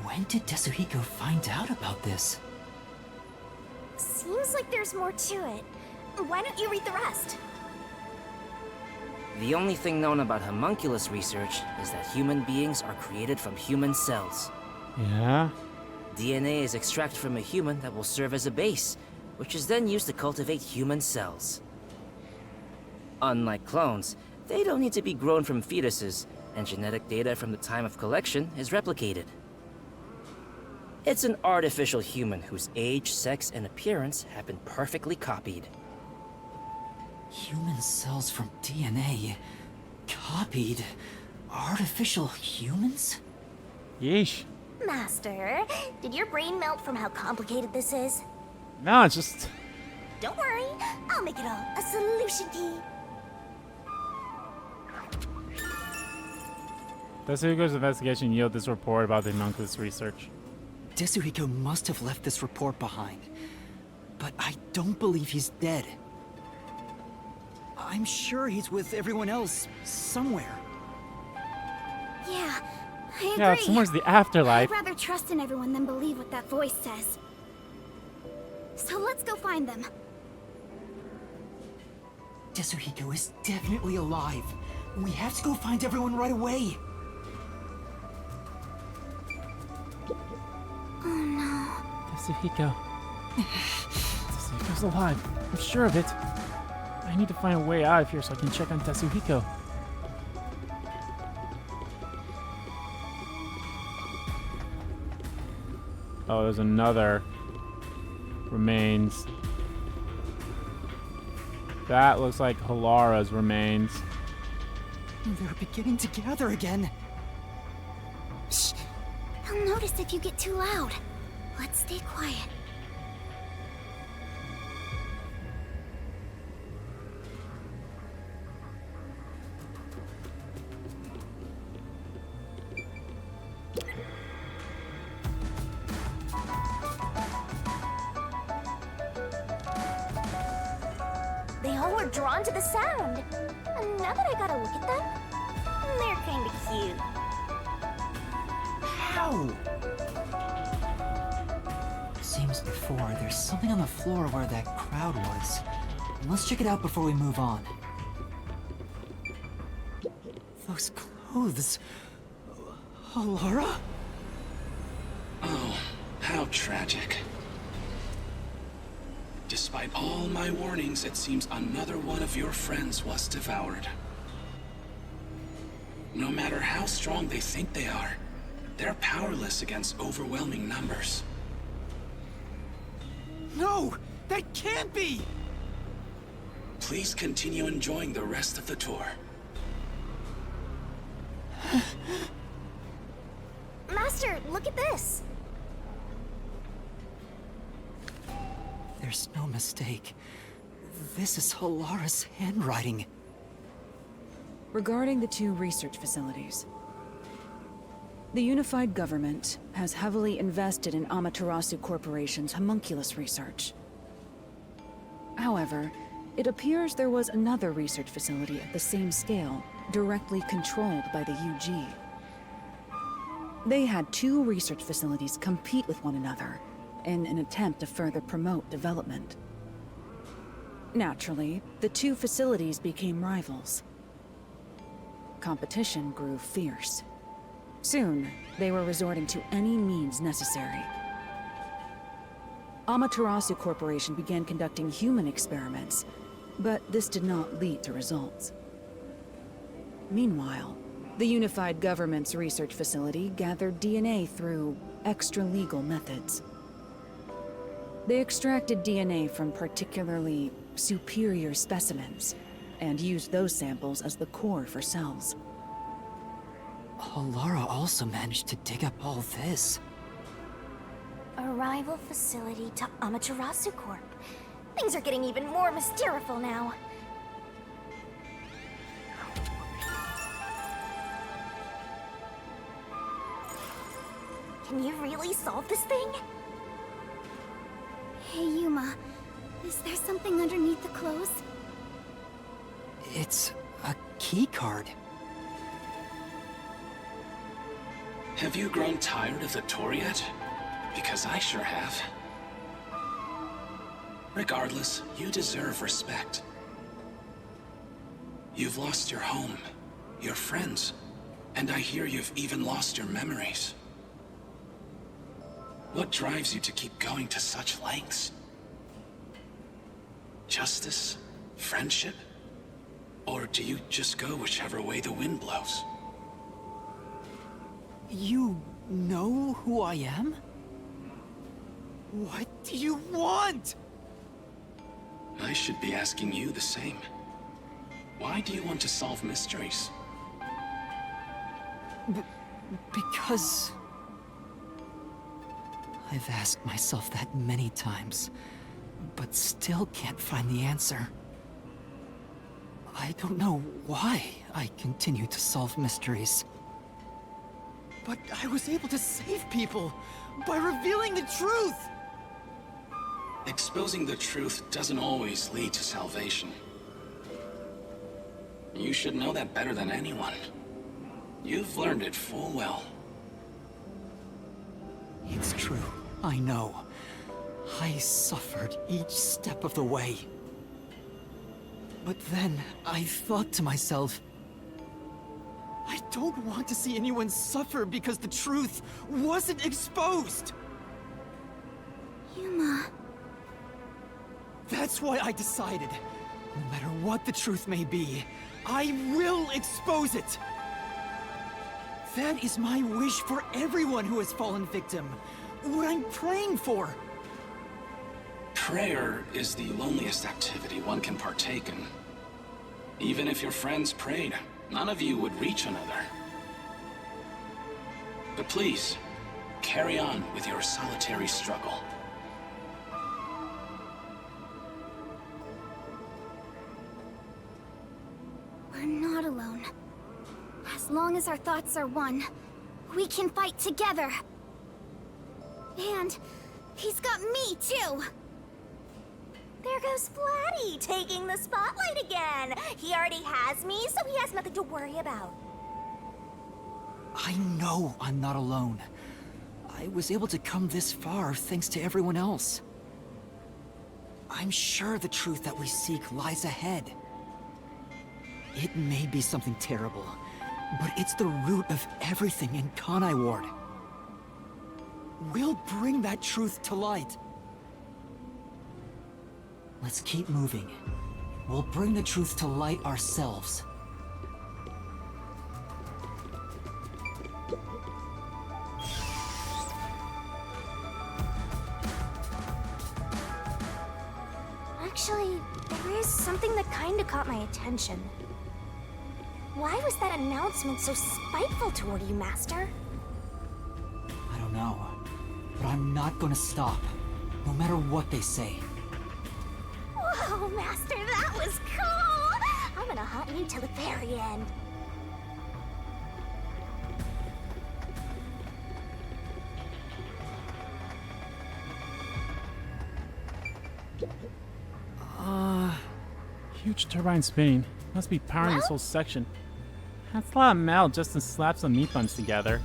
When did Desuhiko find out about this? Seems like there's more to it. Why don't you read the rest? The only thing known about homunculus research is that human beings are created from human cells. Yeah? DNA is extracted from a human that will serve as a base, which is then used to cultivate human cells. Unlike clones, they don't need to be grown from fetuses, and genetic data from the time of collection is replicated. It's an artificial human whose age, sex, and appearance have been perfectly copied. Human cells from DNA. Copied. Artificial humans? Yeesh. Master, did your brain melt from how complicated this is? No, it's just... Don't worry, I'll make it all a solution tea. Tetsuhiko's investigation yielded this report about the homunculus research. Tetsuhiko must have left this report behind. But I don't believe he's dead. I'm sure he's with everyone else, somewhere. Yeah, I agree. Yeah, somewhere's the afterlife. I'd rather trust in everyone than believe what that voice says. So let's go find them. Tetsuhiko is definitely alive. We have to go find everyone right away. Oh no. Tetsuhiko. Tetsuhiko's alive. I'm sure of it. I need to find a way out of here so I can check on Tetsuhiko. Oh, there's another remains. That looks like Halara's remains. They're beginning to gather again. Shh. They'll notice if you get too loud. Let's stay quiet. They all were drawn to the sound. And now that I gotta look at them, they're kinda cute. How? Same as before, there's something on the floor where that crowd was. Let's check it out before we move on. Those clothes... Alara? Oh, how tragic. Despite all my warnings, it seems another one of your friends was devoured. No matter how strong they think they are, they're powerless against overwhelming numbers. No! That can't be! Please continue enjoying the rest of the tour. Master, look at this! There's no mistake. This is Halara's handwriting. Regarding the two research facilities, the unified government has heavily invested in Amaterasu Corporation's homunculus research. However, it appears there was another research facility at the same scale, directly controlled by the UG. They had two research facilities compete with one another in an attempt to further promote development. Naturally, the two facilities became rivals. Competition grew fierce. Soon, they were resorting to any means necessary. Amaterasu Corporation began conducting human experiments, but this did not lead to results. Meanwhile, the unified government's research facility gathered DNA through extra-legal methods. They extracted DNA from particularly superior specimens, and used those samples as the core for cells. Halara also managed to dig up all this. A rival facility to Amaterasu Corp. Things are getting even more mysteriful now. Can you really solve this thing? Hey, Yuma. Is there something underneath the clothes? It's a key card. Have you grown tired of the tour yet? Because I sure have. Regardless, you deserve respect. You've lost your home, your friends, and I hear you've even lost your memories. What drives you to keep going to such lengths? Justice? Friendship? Or do you just go whichever way the wind blows? You know who I am? What do you want? I should be asking you the same. Why do you want to solve mysteries? Because... I've asked myself that many times, but still can't find the answer. I don't know why I continue to solve mysteries. But I was able to save people by revealing the truth! Exposing the truth doesn't always lead to salvation. You should know that better than anyone. You've learned it full well. It's true, I know. I suffered each step of the way. But then I thought to myself, I don't want to see anyone suffer because the truth wasn't exposed! Yuma. That's why I decided, no matter what the truth may be, I will expose it! That is my wish for everyone who has fallen victim. What I'm praying for. Prayer is the loneliest activity one can partake in. Even if your friends prayed, none of you would reach another. But please, carry on with your solitary struggle. We're not alone. As long as our thoughts are one, we can fight together. And he's got me too. There goes Flatty, taking the spotlight again. He already has me, so he has nothing to worry about. I know I'm not alone. I was able to come this far thanks to everyone else. I'm sure the truth that we seek lies ahead. It may be something terrible, but it's the root of everything in Kanai Ward. We'll bring that truth to light. Let's keep moving. We'll bring the truth to light ourselves. Actually, there is something that kinda caught my attention. Why was that announcement so spiteful toward you, Master? I don't know, but I'm not gonna stop, no matter what they say. Whoa, Master, that was cool! I'm gonna hunt you till the very end. Huge turbine spinning. Must be powering this whole section. That's a lot of metal just to slap some meat buns together.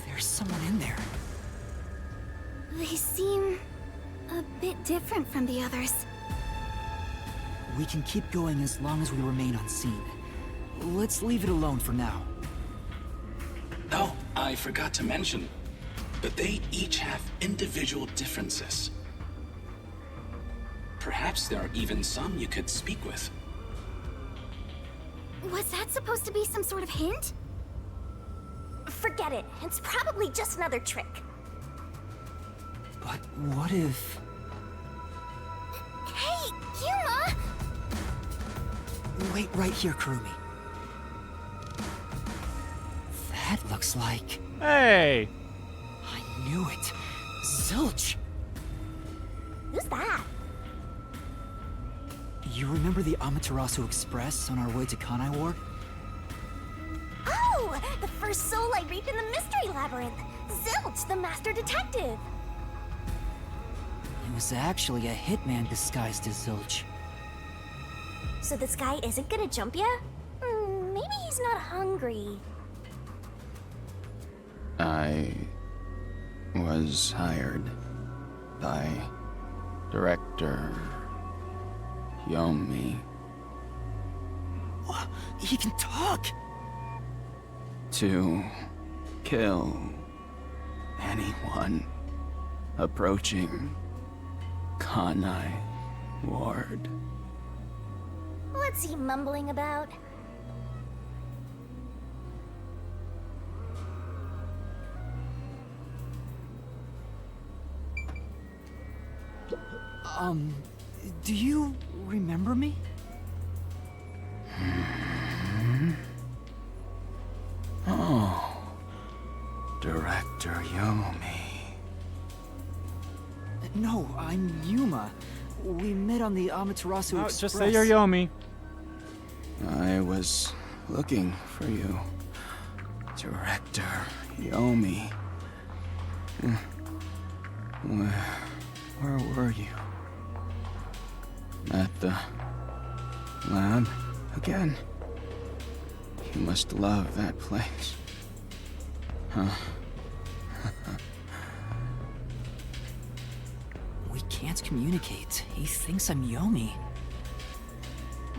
There's someone in there. They seem a bit different from the others. We can keep going as long as we remain unseen. Let's leave it alone for now. Oh, I forgot to mention, but they each have individual differences. Perhaps there are even some you could speak with. Was that supposed to be some sort of hint? Forget it. It's probably just another trick. But what if... Hey, Yuma! Wait right here, Kurumi. That looks like... Hey! I knew it. Zilch! Who's that? You remember the Amaterasu Express on our way to Kanai Ward? Oh! The first soul I reaped in the Mystery Labyrinth! Zilch, the Master Detective! It was actually a hitman disguised as Zilch. So this guy isn't gonna jump ya? Maybe he's not hungry. was hired by Director Yumi He can talk! to kill anyone approaching Kanai Ward. What's he mumbling about? Do you remember me? Oh, Director Yumi. No, I'm Yuma. We met on the Amaterasu Oh, Express. just say you're Yomi. I was looking for you, Director Yomi. Where were you? At the lab again? You must love that place. Huh? We can't communicate. He thinks I'm Yomi.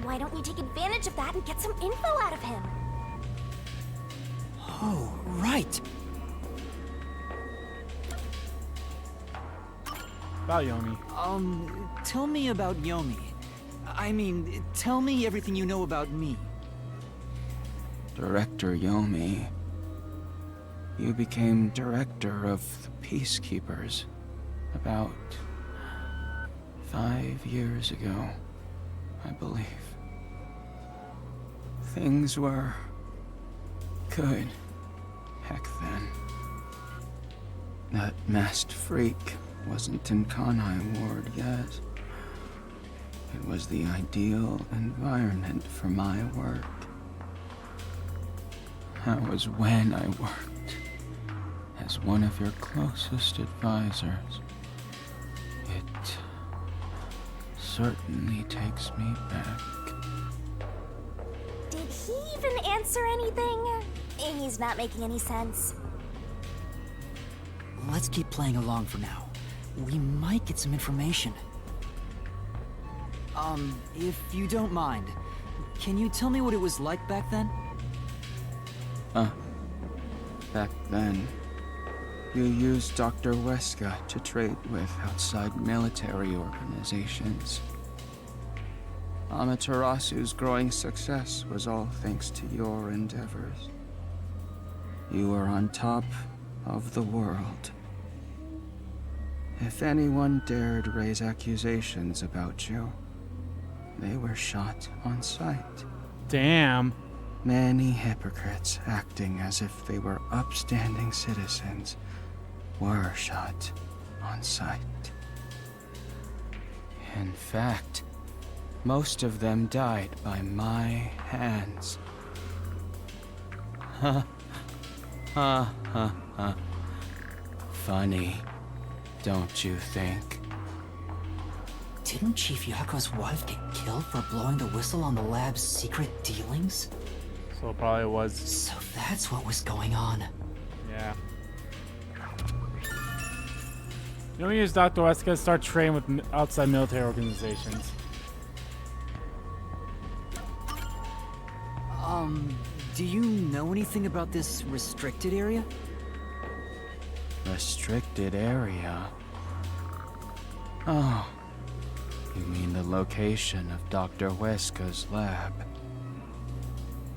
Why don't you take advantage of that and get some info out of him? Oh, right. About Yomi. Tell me about Yomi. I mean, tell me everything you know about me. Director Yomi, you became director of the Peacekeepers about 5 years ago, I believe. Things were good back then. That masked freak wasn't in Kanai Ward yet. It was the ideal environment for my work. That was when I worked as one of your closest advisors. It certainly takes me back. Did he even answer anything? He's not making any sense. Let's keep playing along for now. We might get some information. If you don't mind, can you tell me what it was like back then? Back then, you used Dr. Weska to trade with outside military organizations. Amaterasu's growing success was all thanks to your endeavors. You were on top of the world. If anyone dared raise accusations about you, they were shot on sight. Damn. Many hypocrites acting as if they were upstanding citizens were shot on sight. In fact, most of them died by my hands. Ha ha ha ha. Funny, don't you think? Didn't Chief Yako's wife get killed for blowing the whistle on the lab's secret dealings? So it probably was. So that's what was going on. Yeah. You know, we use Dr. Weska to start training with outside military organizations. Do you know anything about this restricted area? Restricted area? Oh, you mean the location of Dr. Weska's lab?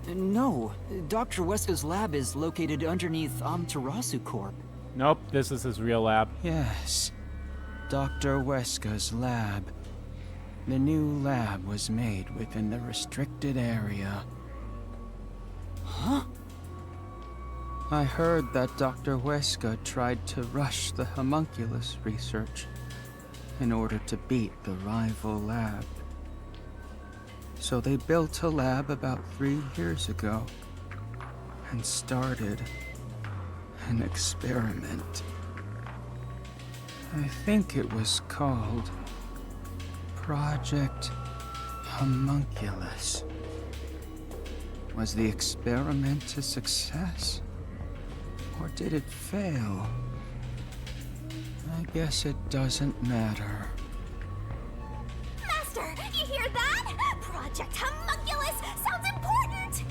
No, Dr. Weska's lab is located underneath Amaterasu Corp. Nope, this is his real lab. Yes, Dr. Weska's lab. The new lab was made within the restricted area. Huh? I heard that Dr. Weska tried to rush the homunculus research in order to beat the rival lab. So they built a lab about 3 years ago and started an experiment. I think it was called Project Homunculus. Was the experiment a success? Or did it fail? I guess it doesn't matter. Master, you hear that? Project Homunculus sounds important!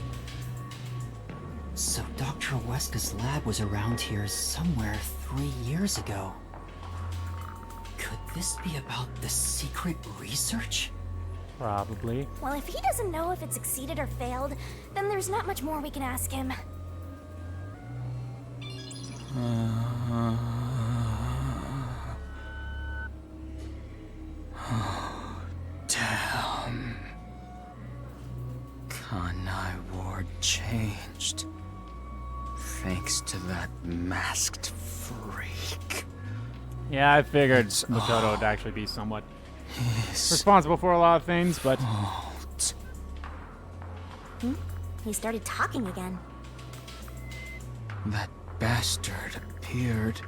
So Dr. Weska's lab was around here somewhere 3 years ago. Could this be about the secret research? Probably. Well, if he doesn't know if it succeeded or failed, then there's not much more we can ask him. Damn. Kanai Ward changed. Thanks to that masked freak. Yeah, I figured It's Makoto would actually be somewhat His responsible for a lot of things, but fault. He started talking again. That bastard appeared.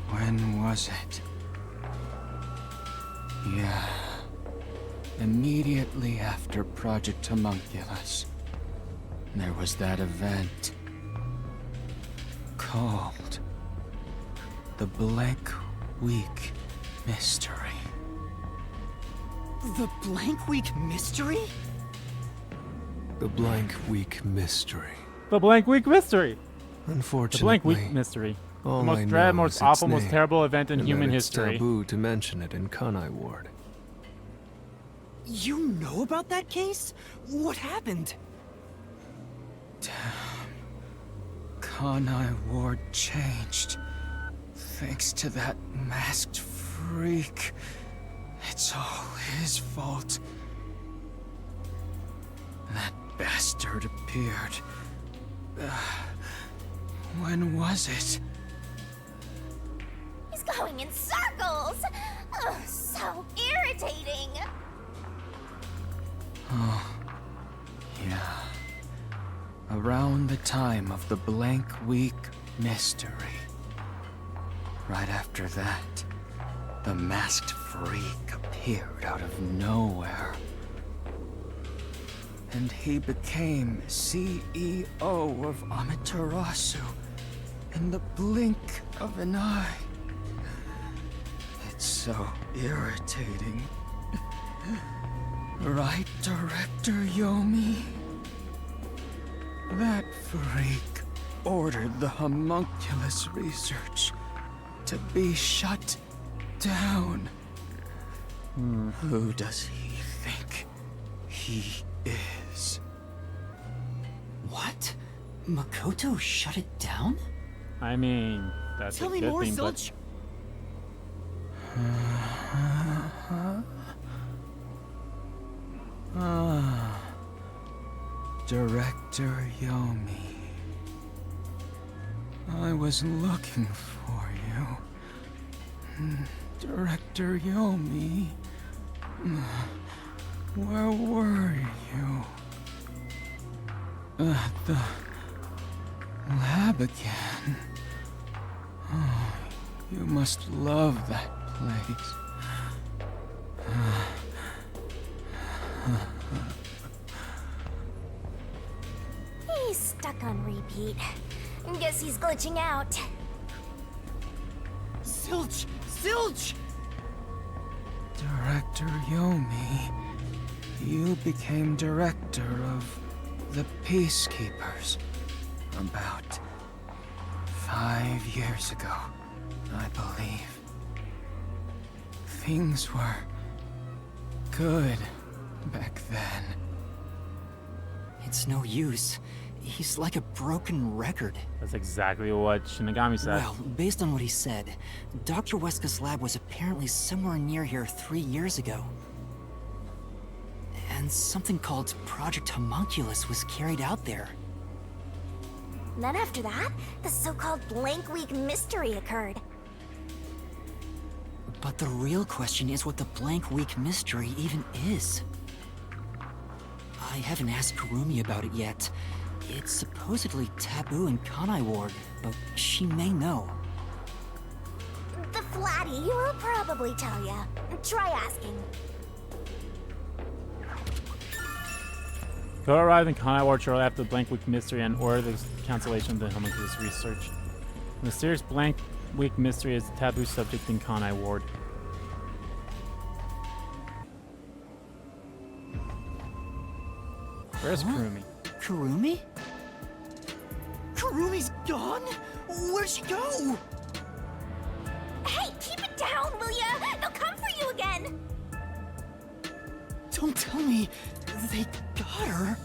When was it? Yeah. Immediately after Project Homunculus, there was that event called the Blank Week Mystery. The Blank Week Mystery? The Blank Week Mystery. the Blank Week Mystery. The Unfortunately, Blank Week Mystery. all The most I dread, know most is awful, its most name, terrible event in and human that it's history. taboo to mention it in Kanai Ward. You know about that case? What happened? Kanai Ward changed. Thanks to that masked freak. It's all his fault. That bastard appeared. When was it? He's going in circles! Ugh, so irritating! Yeah. Around the time of the Blank Week Mystery. Right after that, the masked freak appeared out of nowhere. And he became CEO of Amaterasu in the blink of an eye. It's so irritating. Right, Director Yomi? That freak ordered the homunculus research to be shut down. Who does he think he is? What? Makoto shut it down? I mean, that's Tell a me good more, thing, but Zilch. Director Yomi. I was looking for you. Director Yomi. Where were you? At the lab again. Oh, you must love that place. He's stuck on repeat. Guess he's glitching out. Zilch! Zilch! Director Yomi, you became director of the Peacekeepers about 5 years ago, I believe. Things were good back then. It's no use. He's like a broken record. that's exactly what Shinigami said. Well, based on what he said, Dr. Weska's lab was apparently somewhere near here 3 years ago. And something called Project Homunculus was carried out there. Then after that, the so-called Blank Week Mystery occurred. But the real question is what the Blank Week Mystery even is. I haven't asked Kurumi about it yet. It's supposedly taboo in Kanai Ward, but she may know. The Flatty will probably tell ya. Try asking. Go arrived in Kanai Ward shortly after the Blank Week Mystery and ordered the cancellation of the homunculus research. Mysterious blank week mystery is a taboo subject in Kanai Ward. Where's Kurumi? Kurumi? Kurumi's gone? Where'd she go? Hey, keep it down, will ya? They'll come for you again! Don't tell me they got her.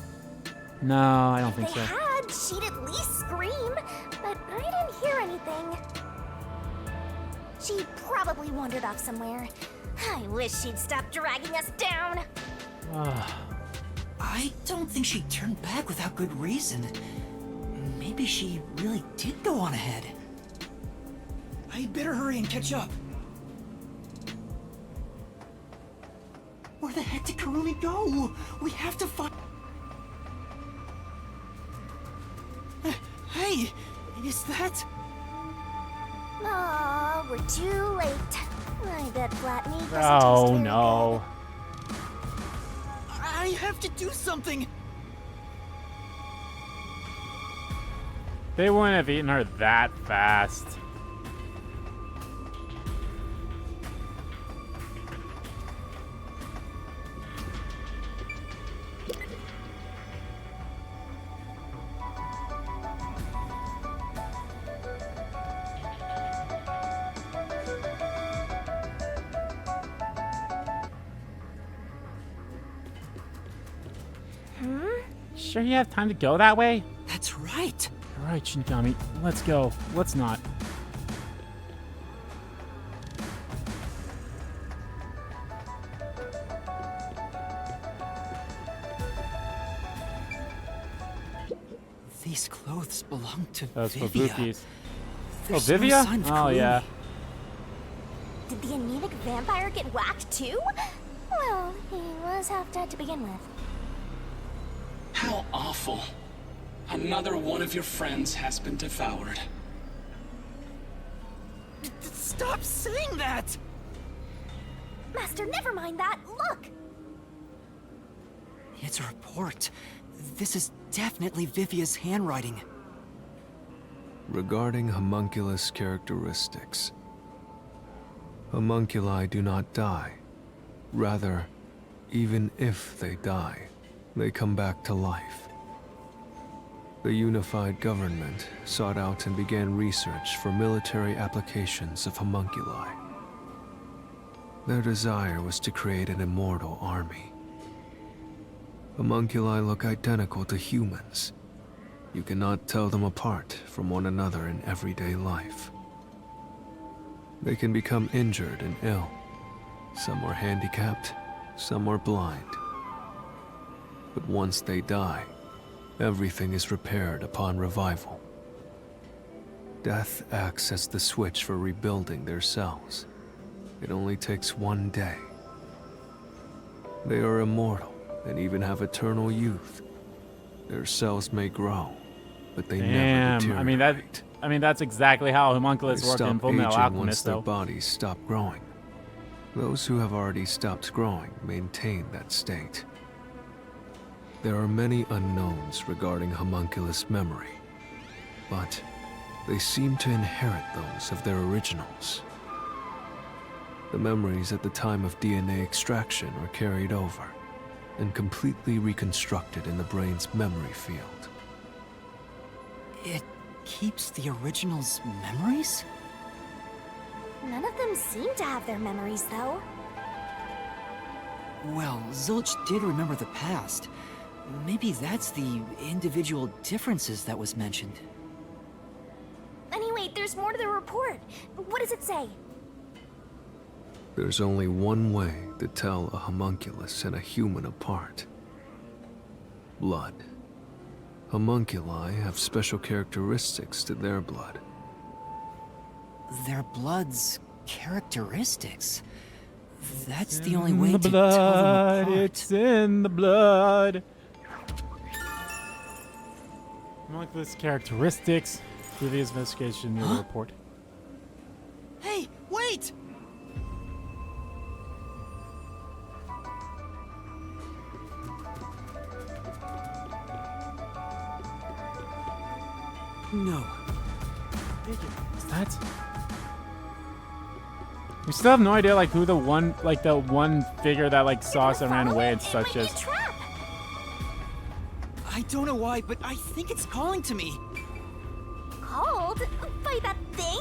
No, I don't If think they so. had, she'd at least scream, but I didn't hear anything. She probably wandered off somewhere. I wish she'd stop dragging us down. I don't think she turned back without good reason. Maybe she really did go on ahead. I better hurry and catch up. Where the heck did Kurumi go? We have to find... Hey, is that... Aw, we're too late. I bet Flat Meat doesn't Oh taste very no. I have to do something. They wouldn't have eaten her that fast. Sure you have time to go that way? That's right. All right, Shinigami, let's go. Let's not. These clothes belong to Those for Vivia. Bookies. There's Oh, no Vivia? sign of Oh, Kurumi. yeah. Did the anemic vampire get whacked too? Well, he was half dead to begin with. How awful. Another one of your friends has been devoured. Stop saying that! Master, never mind that. Look! It's a report. This is definitely Vivia's handwriting. Regarding homunculus characteristics. Homunculi do not die. Rather, even if they die, they come back to life. The unified government sought out and began research for military applications of homunculi. Their desire was to create an immortal army. Homunculi look identical to humans. You cannot tell them apart from one another in everyday life. They can become injured and ill. Some are handicapped, some are blind. But once they die, everything is repaired upon revival. Death acts as the switch for rebuilding their cells. It only takes one day. They are immortal and even have eternal youth. Their cells may grow, but they never Damn. deteriorate. I mean, that's exactly how They homunculus work in stop Full Metal aging once Alchemist, their though. bodies stop growing. Those who have already stopped growing maintain that state. There are many unknowns regarding homunculus memory, but they seem to inherit those of their originals. The memories at the time of DNA extraction are carried over and completely reconstructed in the brain's memory field. It keeps the original's memories? None of them seem to have their memories, though. Well, Zilch did remember the past. Maybe that's the individual differences that was mentioned. Anyway, there's more to the report. What does it say? There's only one way to tell a homunculus and a human apart. Blood. Homunculi have special characteristics to their blood. Their blood's characteristics. That's the only In way the to tell them blood, apart. it's in the blood. Homunculus characteristics. Vivia's investigation in the report. Hey, wait! No. Is that? We still have no idea like who the one figure that like saw us and ran away and such as. I don't know why, but I think it's calling to me. Called? By that thing?